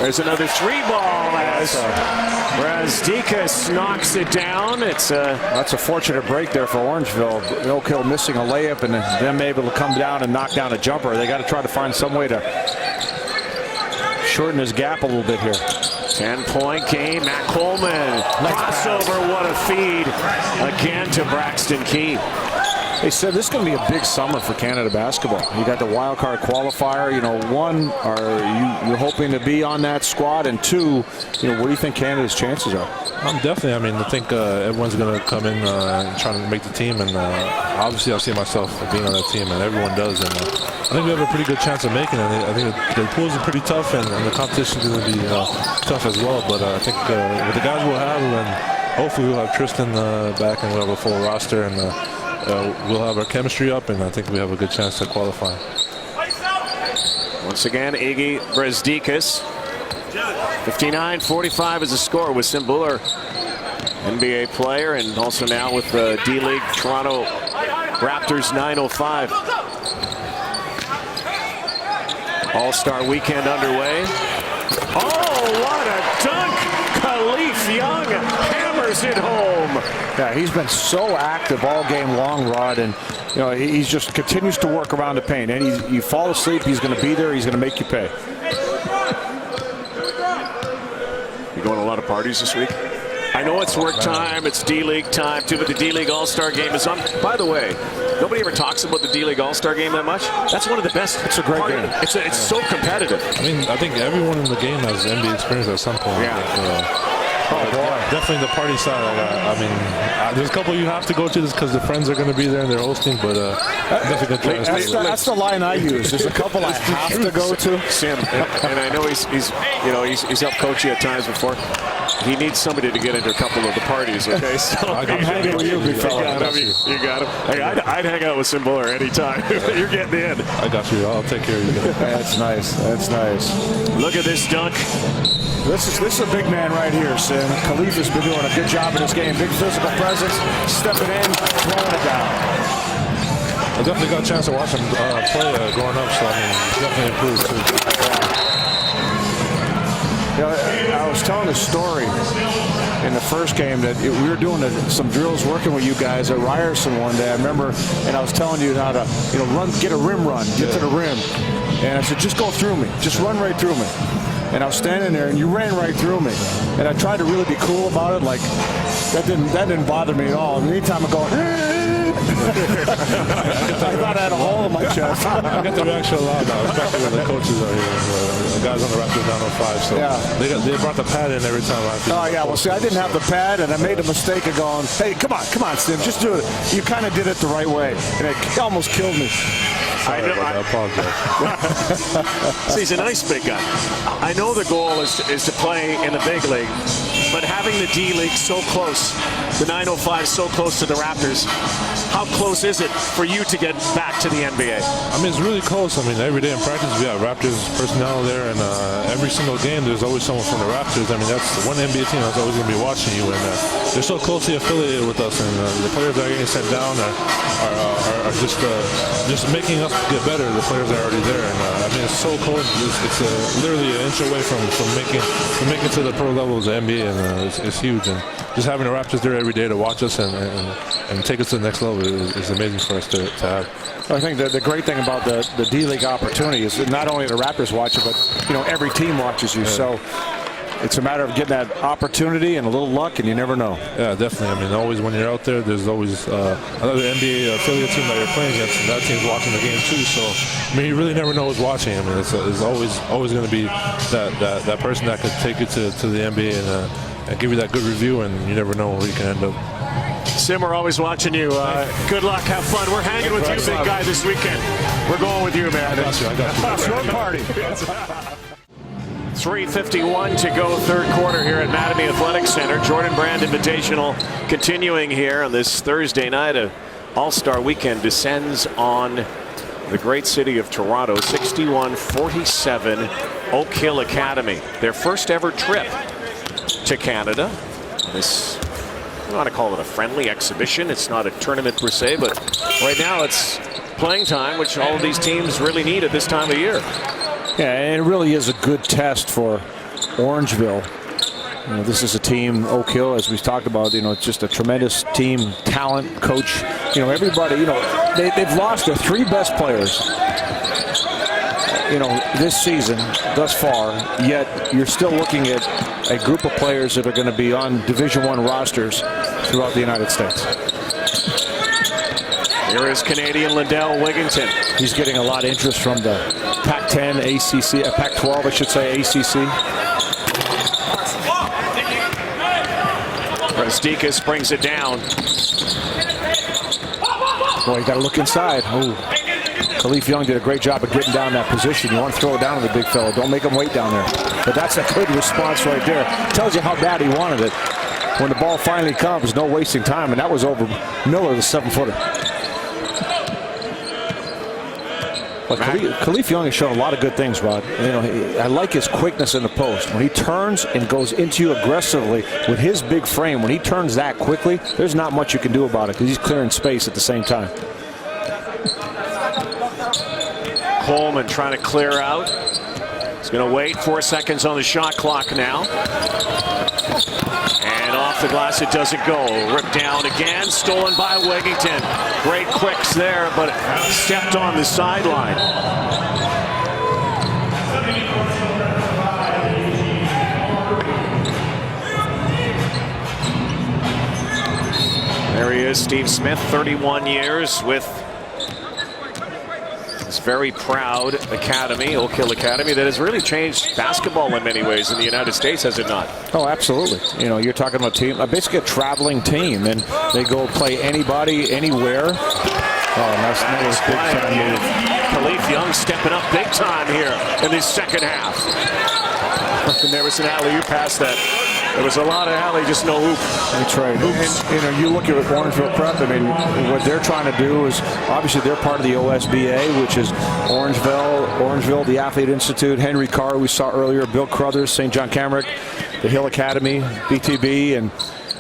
There's another 3-ball as Brazdeikis knocks it down. That's a fortunate break there for Orangeville. Oak Hill missing a layup and them able to come down and knock down a jumper. They got to try to find some way to shorten his gap a little bit here. 10-point game. Matt Coleman. Crossover. What a feed. Again to Braxton Key. They said this is going to be a big summer for Canada basketball. You got the wild card qualifier. One, are you hoping to be on that squad? And two, what do you think Canada's chances are? Definitely. I mean, I think everyone's going to come in and trying to make the team. And obviously, I see myself being on that team, and everyone does. And I think we have a pretty good chance of making it. I think the pools are pretty tough, and the competition is going to be tough as well. But I think with the guys we'll have, and hopefully we'll have Tristan back, and we'll have a full roster, and we'll have our chemistry up, and I think we have a good chance to qualify. Once again, Iggy Brazdeikis. 59-45 is the score with Sim Bhullar, NBA player, and also now with the D-League Toronto Raptors 905. All-Star weekend underway. Oh, what a dunk! Khalif Young hammers it home. Yeah, he's been so active all game long, Rod, and he just continues to work around the paint. And you fall asleep, he's going to be there. He's going to make you pay. You going to a lot of parties this week? I know it's work time, it's D-League time too, but the D-League All-Star game is on. By the way, nobody ever talks about the D-League All-Star game that much. That's one of the best. It's a great game. It's so competitive. I mean, I think everyone in the game has NBA experience at some point. Yeah. Oh, boy. Definitely the party side. I mean, there's a couple you have to go to just because the friends are going to be there and they're hosting, but definitely going to try to stay. That's the line I use. There's a couple I have to go to. Sim, and I know he's helped coach you at times before. He needs somebody to get into a couple of the parties, okay? So I'm hanging with you, big fella. You got him. Hey, I'd hang out with Sim Bhullar anytime. You're getting in. I got you. I'll take care of you. That's nice. That's nice. Look at this dunk. This is a big man right here, Sim. Khalif has been doing a good job in this game. Big physical presence, stepping in, throwing it down. I definitely got a chance to watch him play growing up, so I mean, he's definitely improved too. I was telling a story in the first game that we were doing some drills working with you guys at Ryerson one day. I remember, and I was telling you how to, run, get a rim run, get to the rim. And I said, just go through me. Just run right through me. And I was standing there, and you ran right through me. And I tried to really be cool about it, like that didn't bother me at all. And anytime I go, I thought I had a hole in my chest. I get the reaction a lot now, especially when the coaches are here. The guys on the Raptors 905, so yeah. they brought the pad in every time. Oh yeah, well see, I didn't have the pad, and I made the mistake of going, hey, come on, Sim, just do it. You kind of did it the right way, and it almost killed me. I apologize. See, he's a nice big guy. I know the goal is to play in the big league, but having the D League so close, the 905 so close to the Raptors, how close is it for you to get back to the NBA? I mean, it's really close. I mean, every day in practice we have Raptors personnel there, and every single game there's always someone from the Raptors. I mean, that's one NBA team that's always going to be watching you, and they're so closely affiliated with us, and the players that are getting sent down are just making us get better. The players are already there, and I mean, it's so close. It's literally an inch away from making to the pro level of the NBA, and it's huge. And just having the Raptors there every day to watch us and take us to the next level is amazing for us to have. I think the great thing about the D League opportunity is that not only the Raptors watch it, but every team watches you. Yeah. So it's a matter of getting that opportunity and a little luck, and you never know. Yeah, definitely. I mean, always when you're out there, there's always another NBA affiliate team that you're playing against, and that team's watching the game too. So, I mean, you really never know who's watching. I mean, it's always going to be that person that could take you to the NBA and give you that good review, and you never know where you can end up. Sim, we're always watching you. Good luck, have fun. We're hanging with you, big guy, this weekend. We're going with you, man. I got you. It's your party. 3:51 to go, third quarter here at Mattamy Athletic Center. Jordan Brand Invitational continuing here on this Thursday night. An All-Star weekend descends on the great city of Toronto. 61-47 Oak Hill Academy. Their first ever trip to Canada. This, I want to call it a friendly exhibition. It's not a tournament per se, but right now it's playing time, which all of these teams really need at this time of year. Yeah, and it really is a good test for Orangeville. This is a team, Oak Hill, as we've talked about, it's just a tremendous team, talent, coach. Everybody, they've lost their three best players, this season thus far, yet you're still looking at a group of players that are going to be on Division I rosters throughout the United States. Here is Canadian Lindell Wigginton. He's getting a lot of interest from the Pac-10, ACC, Pac-12, I should say, ACC. Rasdikas brings it down. Boy, you got to look inside. Ooh. Khalif Young did a great job of getting down that position. You want to throw it down to the big fella. Don't make him wait down there. But that's a good response right there. Tells you how bad he wanted it. When the ball finally comes, no wasting time, and that was over Miller, the 7-footer. But Khalif Young has shown a lot of good things, Rod. I like his quickness in the post. When he turns and goes into you aggressively with his big frame, when he turns that quickly, there's not much you can do about it because he's clearing space at the same time. Coleman trying to clear out. He's going to wait 4 seconds on the shot clock now. And off the glass it doesn't go. Ripped down again, stolen by Wigginton. Great quicks there, but stepped on the sideline. There he is, Steve Smith, 31 years with this very proud academy, Oak Hill Academy, that has really changed basketball in many ways in the United States, has it not? Oh, absolutely. You're talking about a team, basically a traveling team, and they go play anybody, anywhere. Oh, nice big time move. Khalif Young stepping up big time here in the second half. And there was an alley-oop pass that. There was a lot of alley, just no hoop. That's right. And you look at Orangeville Prep, I mean, what they're trying to do is, obviously they're part of the OSBA, which is Orangeville, the Athlete Institute, Henry Carr, we saw earlier, Bill Crothers, St. John Camrick, the Hill Academy, BTB, and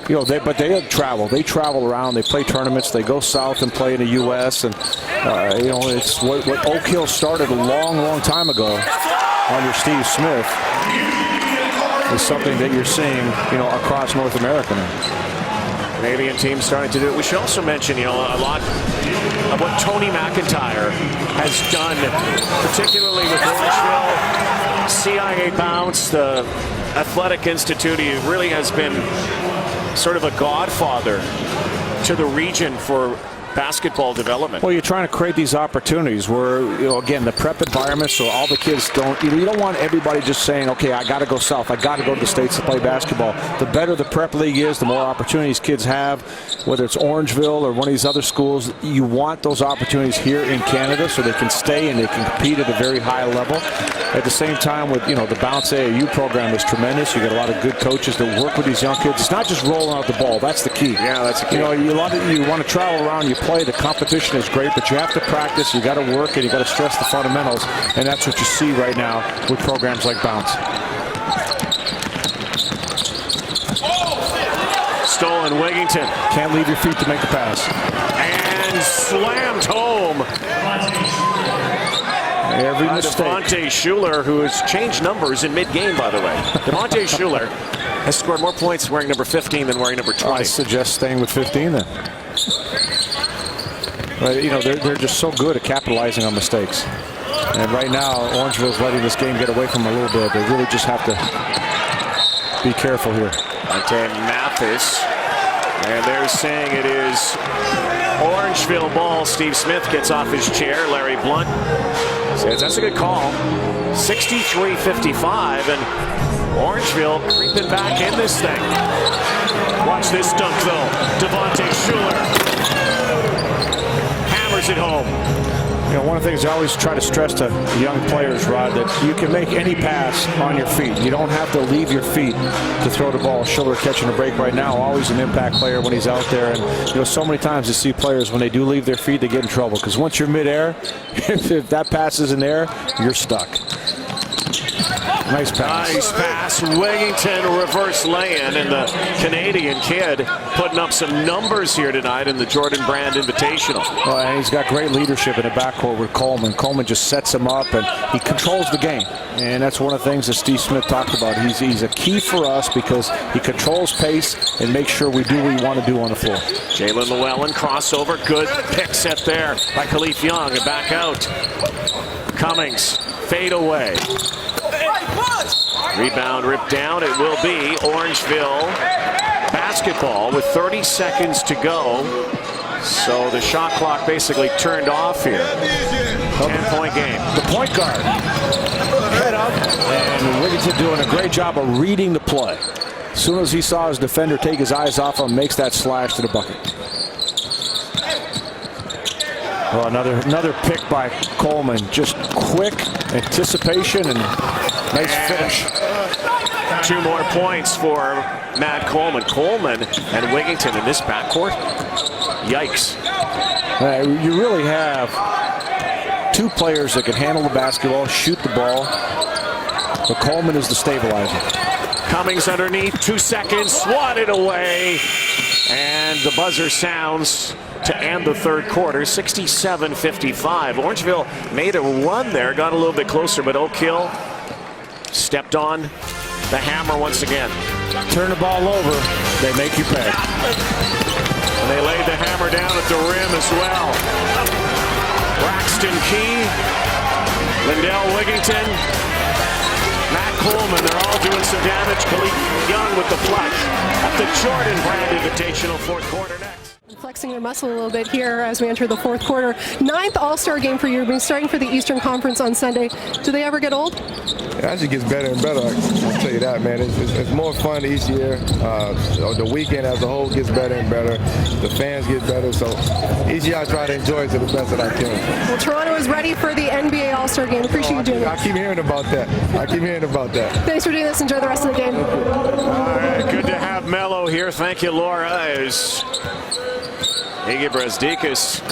but they travel. They travel around. They play tournaments. They go south and play in the U.S. And it's what Oak Hill started a long, long time ago under Steve Smith. is something that you're seeing, across North America now. Canadian team starting to do it. We should also mention, a lot of what Tony McIntyre has done, particularly with Orangeville, CIA Bounce, the Athletic Institute. He really has been sort of a godfather to the region for basketball development. Well, you're trying to create these opportunities where, again, the prep environment, so all the kids don't, you don't want everybody just saying, okay, I got to go south, I got to go to the States to play basketball. The better the prep league is, the more opportunities kids have, whether it's Orangeville or one of these other schools. You want those opportunities here in Canada so they can stay and they can compete at a very high level. At the same time, with the Bounce AAU program is tremendous. You got a lot of good coaches that work with these young kids. It's not just rolling out the ball. That's the key. Yeah, that's the key. You want to travel around, you play. The competition is great, but you have to practice. You got to work, and you got to stress the fundamentals, and that's what you see right now with programs like Bounce. Stolen, Wigington. Can't leave your feet to make the pass. And slammed home. Every mistake. Devontae Schuler, who has changed numbers in mid-game, by the way. Devontae Schuler has scored more points wearing number 15 than wearing number 20. I suggest staying with 15 then. But, they're just so good at capitalizing on mistakes. And right now, Orangeville's letting this game get away from them a little bit. They really just have to be careful here. Dante Mathis. And they're saying it is Orangeville ball. Steve Smith gets off his chair. Larry Blunt says that's a good call. 63-55, and Orangeville creeping back in this thing. Watch this dunk, though. Devontae Schuler hammers it home. One of the things I always try to stress to young players, Rod, that you can make any pass on your feet. You don't have to leave your feet to throw the ball. Schuler catching a break right now, always an impact player when he's out there. And so many times you see players, when they do leave their feet, they get in trouble. Because once you're midair, if that pass is in there, you're stuck. Nice pass. Nice pass. Wigington reverse lay-in, and the Canadian kid putting up some numbers here tonight in the Jordan Brand Invitational. Well, and he's got great leadership in the backcourt with Coleman. Coleman just sets him up, and he controls the game. And that's one of the things that Steve Smith talked about. He's a key for us because he controls pace and makes sure we do what we want to do on the floor. Jalen Llewellyn, crossover. Good pick set there by Khalif Young. And back out. Cummings, fade away. Rebound ripped down. It will be Orangeville basketball with 30 seconds to go. So the shot clock basically turned off here. 10-point game. The point guard. Head up. And Wigington doing a great job of reading the play. As soon as he saw his defender take his eyes off him, makes that slash to the bucket. Well, another pick by Coleman. Just quick anticipation and nice finish. 2 more points for Matt Coleman. Coleman and Wigington in this backcourt. Yikes. You really have 2 players that can handle the basketball, shoot the ball. But Coleman is the stabilizer. Cummings underneath, 2 seconds, swatted away. And the buzzer sounds to end the third quarter, 67-55. Orangeville made a run there, got a little bit closer, but Oak Hill stepped on the hammer once again. Turn the ball over, they make you pay. And they laid the hammer down at the rim as well. Braxton Key, Lindell Wigington, Matt Coleman, they're all doing some damage. Khalif Young with the flush at the Jordan Brand Invitational fourth quarter next. Flexing their muscle a little bit here as we enter the fourth quarter. 9th All-Star game for you. We've been starting for the Eastern Conference on Sunday. Do they ever get old? It actually gets better and better. I'll tell you that, man. It's more fun each year. The weekend as a whole gets better and better. The fans get better. So each year I try to enjoy it to the best that I can. Well, Toronto is ready for the NBA All-Star game. Appreciate you doing it. I keep hearing about that. Thanks for doing this. Enjoy the rest of the game. All right, good to have Melo here. Thank you, Laura. As Iggy Brezdikas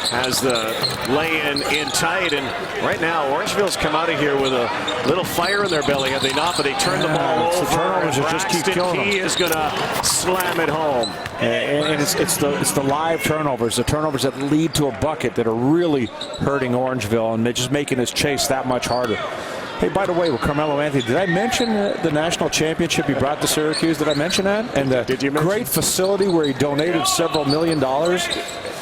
has the lay-in tight, and right now Orangeville's come out of here with a little fire in their belly, have they not? But they turn the ball over. The turnovers that just keep killing them. He is going to slam it home. And it's the live turnovers, the turnovers that lead to a bucket that are really hurting Orangeville, and they're just making his chase that much harder. Hey, by the way, with Carmelo Anthony, did I mention the national championship he brought to Syracuse? Did I mention that? And the great facility where he donated several $1 million.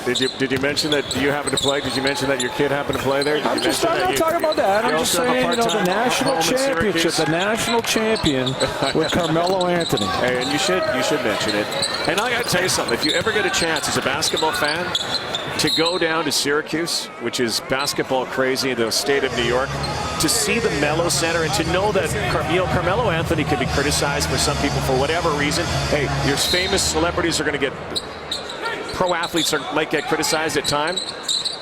Did you mention that you happen to play? Did you mention that your kid happened to play there? I'm just not talking about that. I'm just saying, the national championship, the national champion with Carmelo Anthony. Hey, and you should mention it. And I got to tell you something. If you ever get a chance as a basketball fan to go down to Syracuse, which is basketball crazy in the state of New York, to see the Melo Center and to know that Carmelo Anthony could be criticized for some people for whatever reason. Hey, your famous celebrities are going to get. Pro athletes might get criticized at times.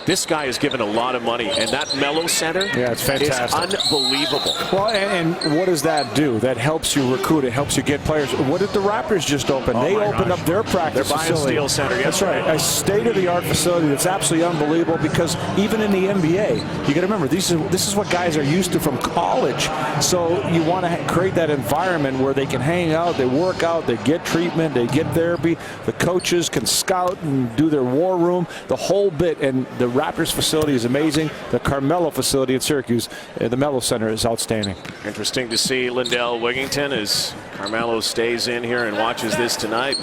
This guy is given a lot of money, and that Melo Center it's fantastic. Is unbelievable. Well, and what does that do? That helps you recruit. It helps you get players. What did the Raptors just open? They opened up their practice facility. Steel Center. That's right. A state-of-the-art facility that's absolutely unbelievable, because even in the NBA, you got to remember, this is what guys are used to from college. So you want to create that environment where they can hang out, they work out, they get treatment, they get therapy. The coaches can scout and do their war room, the whole bit. And the Raptors facility is amazing. The Carmelo facility at Syracuse, the Melo Center, is outstanding. Interesting to see Lindell Wigington as Carmelo stays in here and watches this tonight.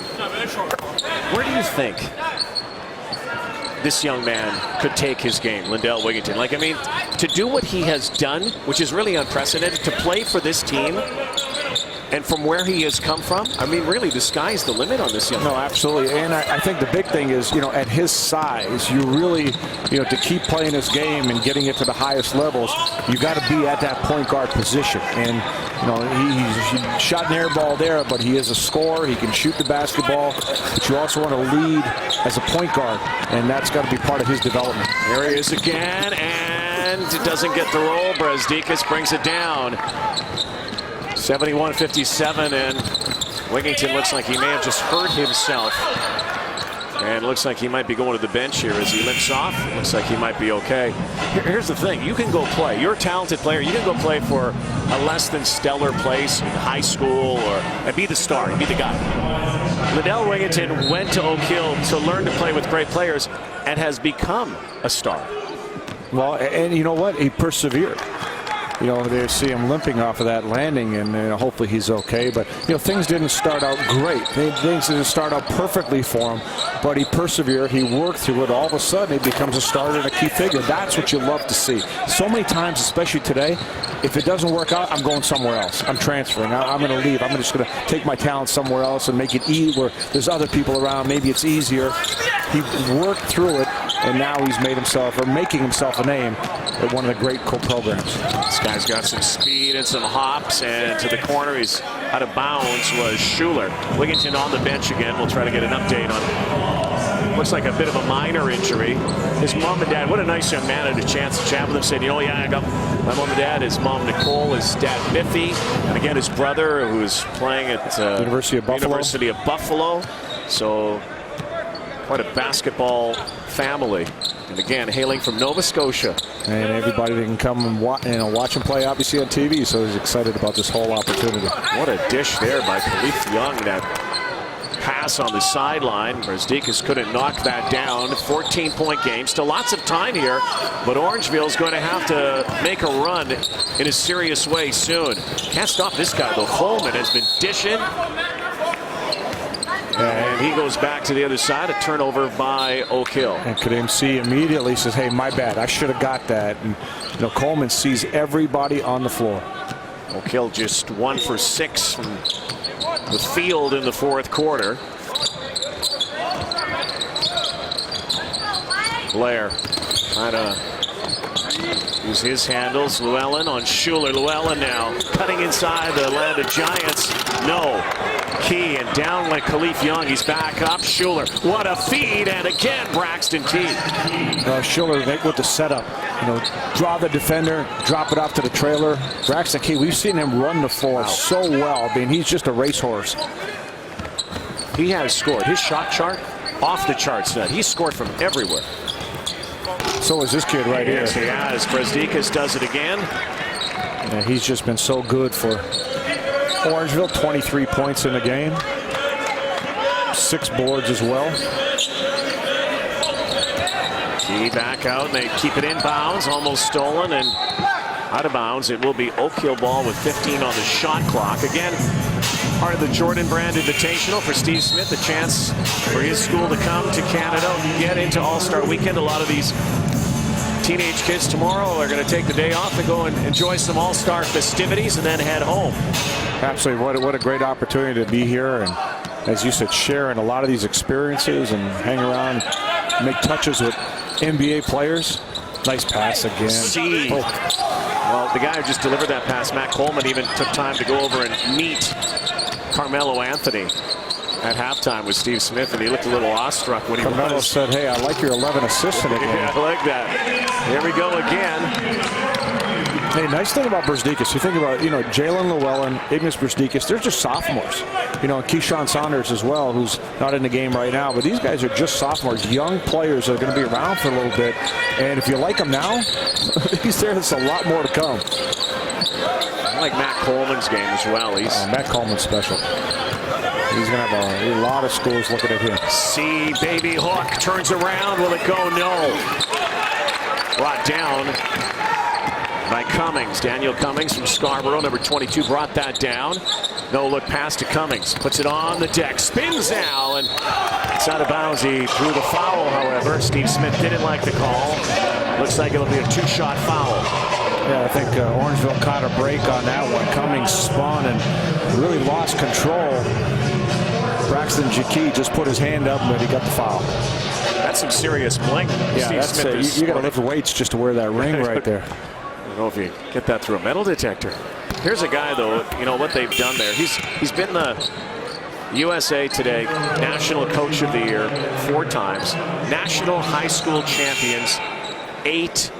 Where do you think this young man could take his game, Lindell Wigington? Like, I mean, to do what he has done, which is really unprecedented, to play for this team, and from where he has come from, I mean, really, the sky's the limit on this young man. No, absolutely. And I think the big thing is, at his size, you really, to keep playing this game and getting it to the highest levels, you got to be at that point guard position. And, he shot an air ball there, but he is a scorer. He can shoot the basketball, but you also want to lead as a point guard, and that's got to be part of his development. Here he is again, and it doesn't get the roll. Brasdeikis brings it down. 71-57, and Wigington looks like he may have just hurt himself. And looks like he might be going to the bench here as he limps off. Looks like he might be okay. Here's the thing. You can go play. You're a talented player. You can go play for a less than stellar place in high school and be the star, and be the guy. Lindell Wigington went to Oak Hill to learn to play with great players and has become a star. Well, and you know what? He persevered. They see him limping off of that landing, and hopefully he's okay. But, things didn't start out great. Things didn't start out perfectly for him, but he persevered. He worked through it. All of a sudden, he becomes a starter and a key figure. That's what you love to see. So many times, especially today, if it doesn't work out, I'm going somewhere else. I'm transferring. I'm going to leave. I'm just going to take my talent somewhere else and make it easy where there's other people around. Maybe it's easier. He worked through it, and now he's made himself, or making himself, a name at one of the great programs. This guy's got some speed and some hops, and to the corner. He's out of bounds was Schuler. Wigington on the bench again. We'll try to get an update on. Looks like a bit of a minor injury. His mom and dad, what a nice young man, had a chance to chat with him, said, I got my mom and dad, his mom Nicole, his dad Biffy, and again his brother who's playing at University of Buffalo. So quite a basketball family. And again, hailing from Nova Scotia. And everybody that can come and watch him play, obviously, on TV, so he's excited about this whole opportunity. What a dish there by Khalif Young. That pass on the sideline. Brasdeikis couldn't knock that down. 14-point game. Still lots of time here, but Orangeville is going to have to make a run in a serious way soon. Can't stop this guy, though. Coleman has been dishing. And he goes back to the other side. A turnover by Oak Hill. And Kadeem C immediately says, hey, my bad. I should have got that. And Coleman sees everybody on the floor. Oak Hill just 1 for 6 from the field in the fourth quarter. Blair trying to use his handles. Llewellyn on Schuler. Llewellyn now cutting inside the land of Giants. No. Key, and down went Khalif Young. He's back up. Schuler. What a feed, and again Braxton Key. Schuler with the setup. Draw the defender, drop it off to the trailer. Braxton Key, we've seen him run the floor so well. I mean, he's just a racehorse. He has scored. His shot chart off the charts. He's scored from everywhere. So is this kid right here. Yes, he has. Brasdeikis does it again. Yeah, he's just been so good for Orangeville. 23 points in the game. 6 boards as well. Key back out, and they keep it inbounds. Almost stolen, and Out of bounds. It will be Oak Hill ball with 15 on the shot clock. Again, part of the Jordan Brand Invitational for Steve Smith. A chance for his school to come to Canada and get into All-Star Weekend. A lot of these teenage kids tomorrow are going to take the day off and go and enjoy some All-Star festivities and then head home. Absolutely. What a great opportunity to be here and, as you said, share in a lot of these experiences and hang around, make touches with NBA players. Nice pass again. Well, the guy who just delivered that pass, Matt Coleman, even took time to go over and meet Carmelo Anthony at halftime with Steve Smith, and he looked a little awestruck when he Carmelo said, "Hey, I like your 11 assists in a game." Yeah, I like that. Here we go again. Hey, nice thing about Brzdeikis, you think about, Jalen Llewellyn, Ignas Brzdeikis, they're just sophomores. Keyshawn Saunders as well, who's not in the game right now, but these guys are just sophomores, young players that are going to be around for a little bit. And if you like them now, there's a lot more to come. I like Matt Coleman's game as well. Matt Coleman's special. He's going to have a lot of schools looking at him. See, baby hook, turns around, will it go? No. Brought down by Cummings. Daniel Cummings from Scarborough, number 22, brought that down. No look pass to Cummings. Puts it on the deck. Spins now, and it's out of bounds. He drew the foul, however. Steve Smith didn't like the call. Looks like it'll be a two-shot foul. Yeah, I think Orangeville caught a break on that one. Cummings spun and really lost control. Braxton Jakey just put his hand up, but he got the foul. That's some serious bling. Yeah, Steve you got to lift weights just to wear that ring right there. I don't know if you get that through a metal detector. Here's a guy, though, what they've done there. He's been the USA Today National Coach of the Year 4 times. National High School Champions 8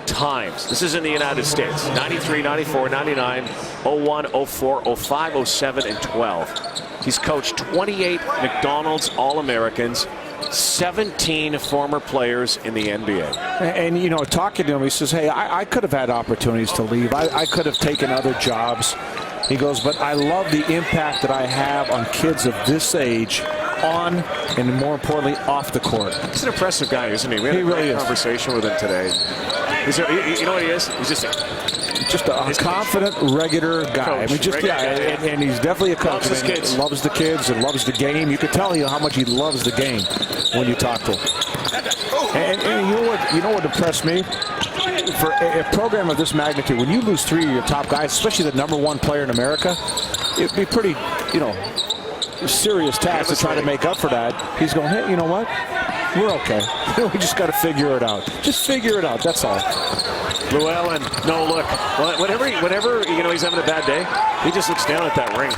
times. This is in the United States. 93, 94, 99, 01, 04, 05, 07, and 12. He's coached 28 McDonald's All-Americans, 17 former players in the NBA. And, talking to him, he says, hey, I could have had opportunities to leave. I could have taken other jobs. He goes, but I love the impact that I have on kids of this age, on and more importantly, off the court. He's an impressive guy, isn't he? We had a great conversation with him today. You know what he is? He's just a confident, regular guy. Coach, and he's definitely a coach. Loves his kids. He loves the kids and loves the game. You can tell how much he loves the game when you talk to him. And you know what impressed me? For a program of this magnitude, when you lose 3 of your top guys, especially the #1 player in America, it'd be pretty, serious task to try to make up for that. He's going, hey, you know what? We're okay. We just got to figure it out. Just figure it out. That's all. Llewellyn, no look. Whenever he's having a bad day, he just looks down at that ring.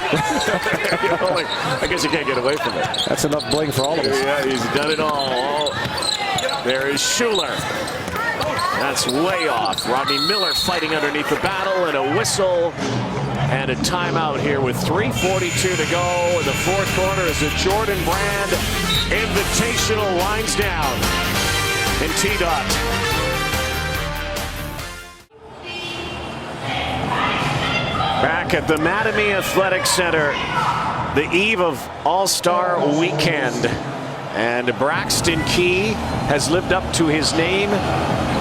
I guess he can't get away from it. That's enough bling for all of us. Yeah, he's done it all. There is Schuler. That's way off. Rodney Miller fighting underneath the battle, and a whistle and a timeout here with 3:42 to go in the fourth quarter as the Jordan Brand Invitational winds down in T-Dot. Back at the Mattamy Athletic Center, the eve of All-Star Weekend. And Braxton Key has lived up to his name.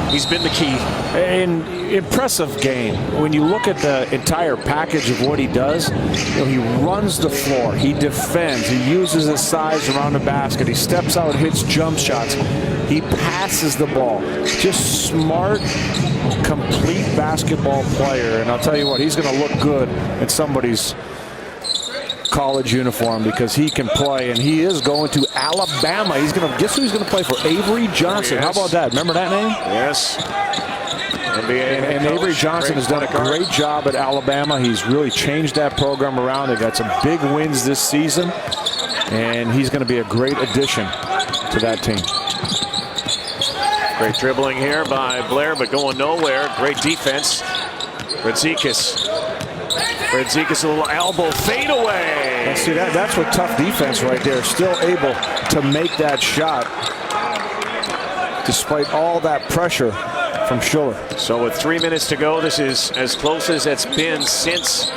He's been the key. An impressive game. When you look at the entire package of what he does, he runs the floor, he defends, he uses his size around the basket, he steps out, hits jump shots, he passes the ball. Just smart, complete basketball player. And I'll tell you what, he's going to look good in somebody's college uniform because he can play, and he is going to Alabama. Guess who he's going to play for? Avery Johnson. Yes. How about that? Remember that name? Yes. And Avery Johnson has done a great job at Alabama. He's really changed that program around. They've got some big wins this season, and he's going to be a great addition to that team. Great dribbling here by Blair, but going nowhere. Great defense. Brzdeikis, a little elbow fade away. And see, that's what tough defense right there. Still able to make that shot despite all that pressure from Schuler. So with 3 minutes to go, this is as close as it's been since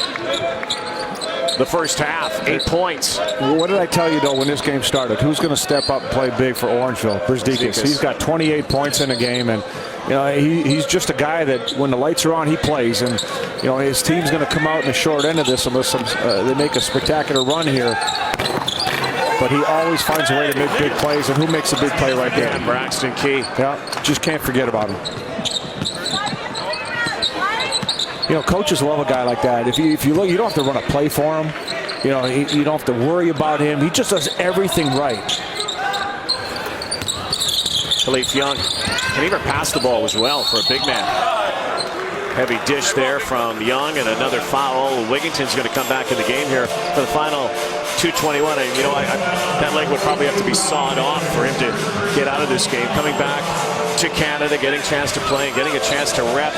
the first half. 8 points. What did I tell you, though, when this game started? Who's going to step up and play big for Orangeville? Brzdeikis. He's got 28 points in the game, and he's just a guy that when the lights are on, he plays. And his team's going to come out in the short end of this unless they make a spectacular run here. But he always finds a way to make big plays, and who makes a big play right there? And Braxton Key. Yeah, just can't forget about him. Coaches love a guy like that. If you look, you don't have to run a play for him. You don't have to worry about him. He just does everything right. Khalif Young can even pass the ball as well for a big man. Heavy dish there from Young, and another foul. Wigginton's going to come back in the game here for the final 2:21. And that leg would probably have to be sawed off for him to get out of this game. Coming back to Canada, getting a chance to play, and getting a chance to rep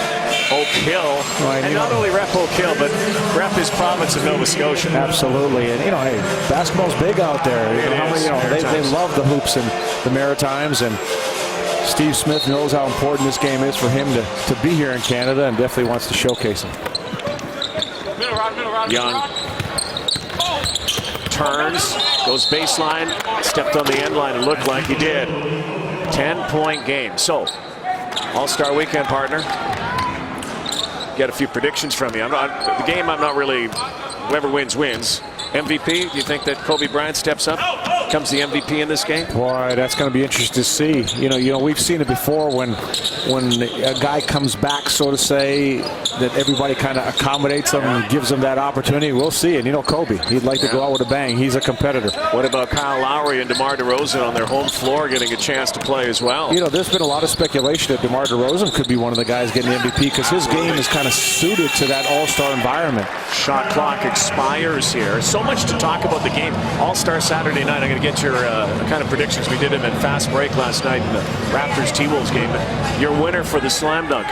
Oak Hill. And not only rep Oak Hill, but rep his province of Nova Scotia. Absolutely. And, hey, basketball's big out there. They love the hoops and the Maritimes. And Steve Smith knows how important this game is for him to be here in Canada, and definitely wants to showcase him. Young turns, goes baseline, stepped on the end line and looked like he did. 10-point game. So, All-Star Weekend, partner. Get a few predictions from you. I'm not really, whoever wins, wins. MVP, do you think that Kobe Bryant steps up, becomes the MVP in this game? Boy, that's going to be interesting to see. We've seen it before when a guy comes back, so to say, that everybody kind of accommodates him and gives him that opportunity. We'll see it. Kobe, he'd like to go out with a bang. He's a competitor. What about Kyle Lowry and DeMar DeRozan on their home floor getting a chance to play as well? There's been a lot of speculation that DeMar DeRozan could be one of the guys getting the MVP because his game is kind of suited to that all-star environment. Shot clock expires here. So much to talk about the game. All-Star Saturday night. I'm going to get your kind of predictions. We did them in fast break last night in the Raptors T-Wolves game. Your winner for the slam dunk.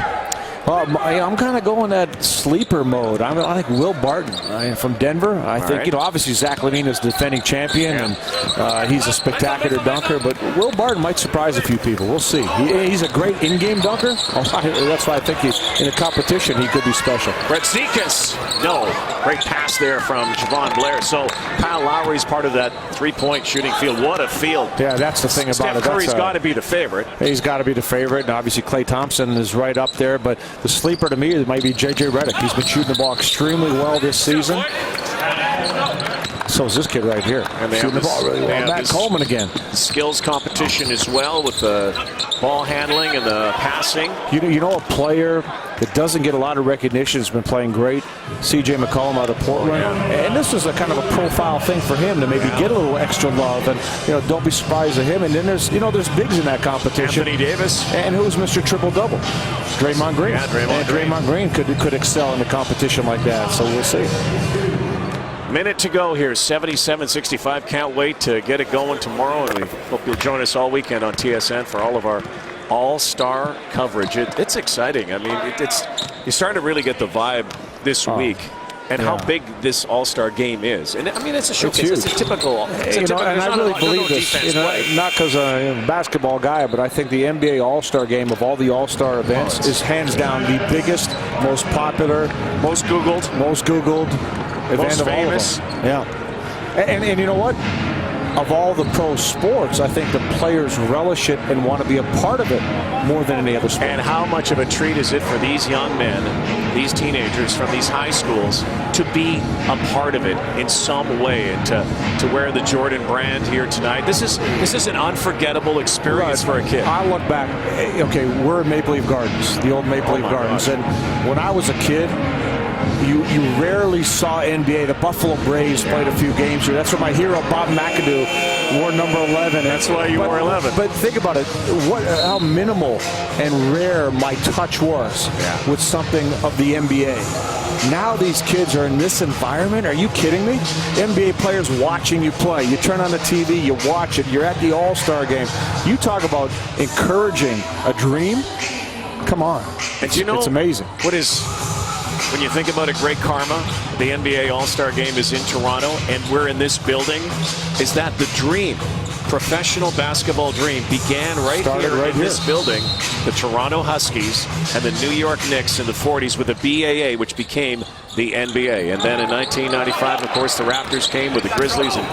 I'm kind of going that sleeper mode. I like Will Barton from Denver. I think, obviously Zach LaVine is the defending champion, and he's a spectacular dunker, but Will Barton might surprise a few people. We'll see. He's a great in-game dunker. That's why I think in a competition he could be special. Brzdeikis, no. Great pass there from Javon Blair. So Kyle Lowry's part of that three-point shooting field. What a field. Yeah, that's the thing about it. Steph Curry's got to be the favorite. He's got to be the favorite, and obviously Klay Thompson is right up there, but the sleeper to me might be J.J. Redick. He's been shooting the ball extremely well this season. So is this kid right here. And shooting the ball really well. Matt Coleman again. Skills competition as well with the ball handling and the passing. A player that doesn't get a lot of recognition has been playing great. C.J. McCollum out of Portland. And this is a kind of a profile thing for him to maybe get a little extra love. And, don't be surprised at him. And then there's bigs in that competition. Anthony Davis. And who's Mr. Triple-Double? Draymond Green. Yeah, Draymond Green could excel in a competition like that. So we'll see. Minute to go here, 77-65. Can't wait to get it going tomorrow, and we hope you'll join us all weekend on TSN for all of our all-star coverage. It's exciting. I mean, you're starting to really get the vibe this week. And how big this all-star game is. And I mean, it's a showcase. It's a typical. And I really believe this. Not because I'm a basketball guy, but I think the NBA All-Star game of all the All-Star events is hands down the biggest, most popular, most Googled event most of famous. All of them. Yeah. And you know what? Of all the pro sports, I think the players relish it and want to be a part of it more than any other sport. And how much of a treat is it for these young men, these teenagers from these high schools to be a part of it in some way and to wear the Jordan brand here tonight? This is an unforgettable experience for a kid. I look back, okay, we're in Maple Leaf Gardens, the old Maple Leaf Gardens, and when I was a kid, you rarely saw NBA. The Buffalo Braves played a few games here. That's where my hero, Bob McAdoo, wore number 11. That's why you wore 11. But think about it, how minimal and rare my touch was with something of the NBA. Now these kids are in this environment. Are you kidding me? NBA players watching you play. You turn on the TV, you watch it. You're at the All-Star game. You talk about encouraging a dream. Come on. It's amazing. When you think about it, great karma, the NBA All-Star Game is in Toronto, and we're in this building. Is that the dream professional basketball dream began right here in this building. The Toronto Huskies and the New York Knicks in the 40s with the BAA, which became the NBA. And then in 1995, of course, the Raptors came with the Grizzlies. And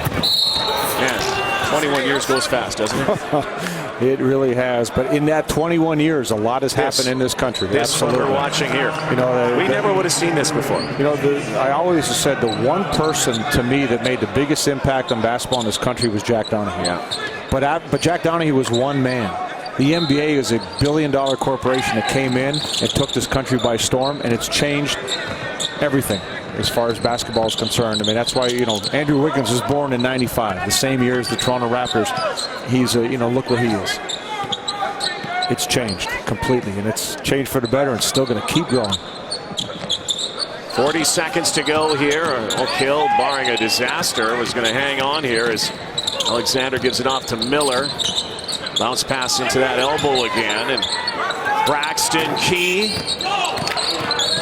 man, 21 years goes fast, doesn't it? It really has. But in that 21 years, a lot has happened in this country. This Absolutely. what we're watching here. You know, we never would have seen this before. You know, I always said the one person to me that made the biggest impact on basketball in this country was Jack Donaghy. Yeah. But Jack Donaghy was one man. The NBA is a billion-dollar corporation that came in and took this country by storm, and it's changed everything as far as basketball is concerned. I mean, that's why, you know, Andrew Wiggins was born in '95, the same year as the Toronto Raptors. He's you know, look where he is. It's changed completely, and it's changed for the better, and still going to keep growing. 40 seconds to go here. Oak Hill, barring a disaster, was going to hang on here as Alexander gives it off to Miller. Bounce pass into that elbow again, and Braxton Key.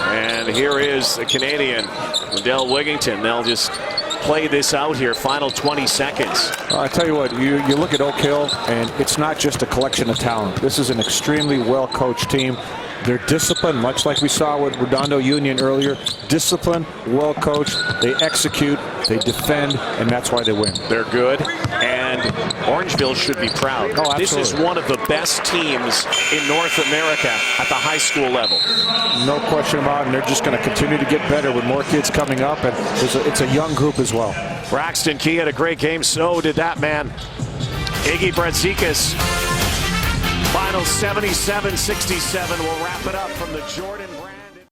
And here is the Canadian, Liddell Wigington. They'll just play this out here. Final 20 seconds. I tell you what, you look at Oak Hill, and it's not just a collection of talent. This is an extremely well-coached team. They're disciplined, much like we saw with Redondo Union earlier. Disciplined, well-coached. They execute, they defend, and that's why they win. They're good, and Orangeville should be proud. Oh, this is one of the best teams in North America at the high school level. No question about it, and they're just going to continue to get better with more kids coming up, and it's a young group as well. Braxton Key had a great game, so did that man, Iggy Bradzikas. Final 77-67. We'll wrap it up from the Jordan Brand.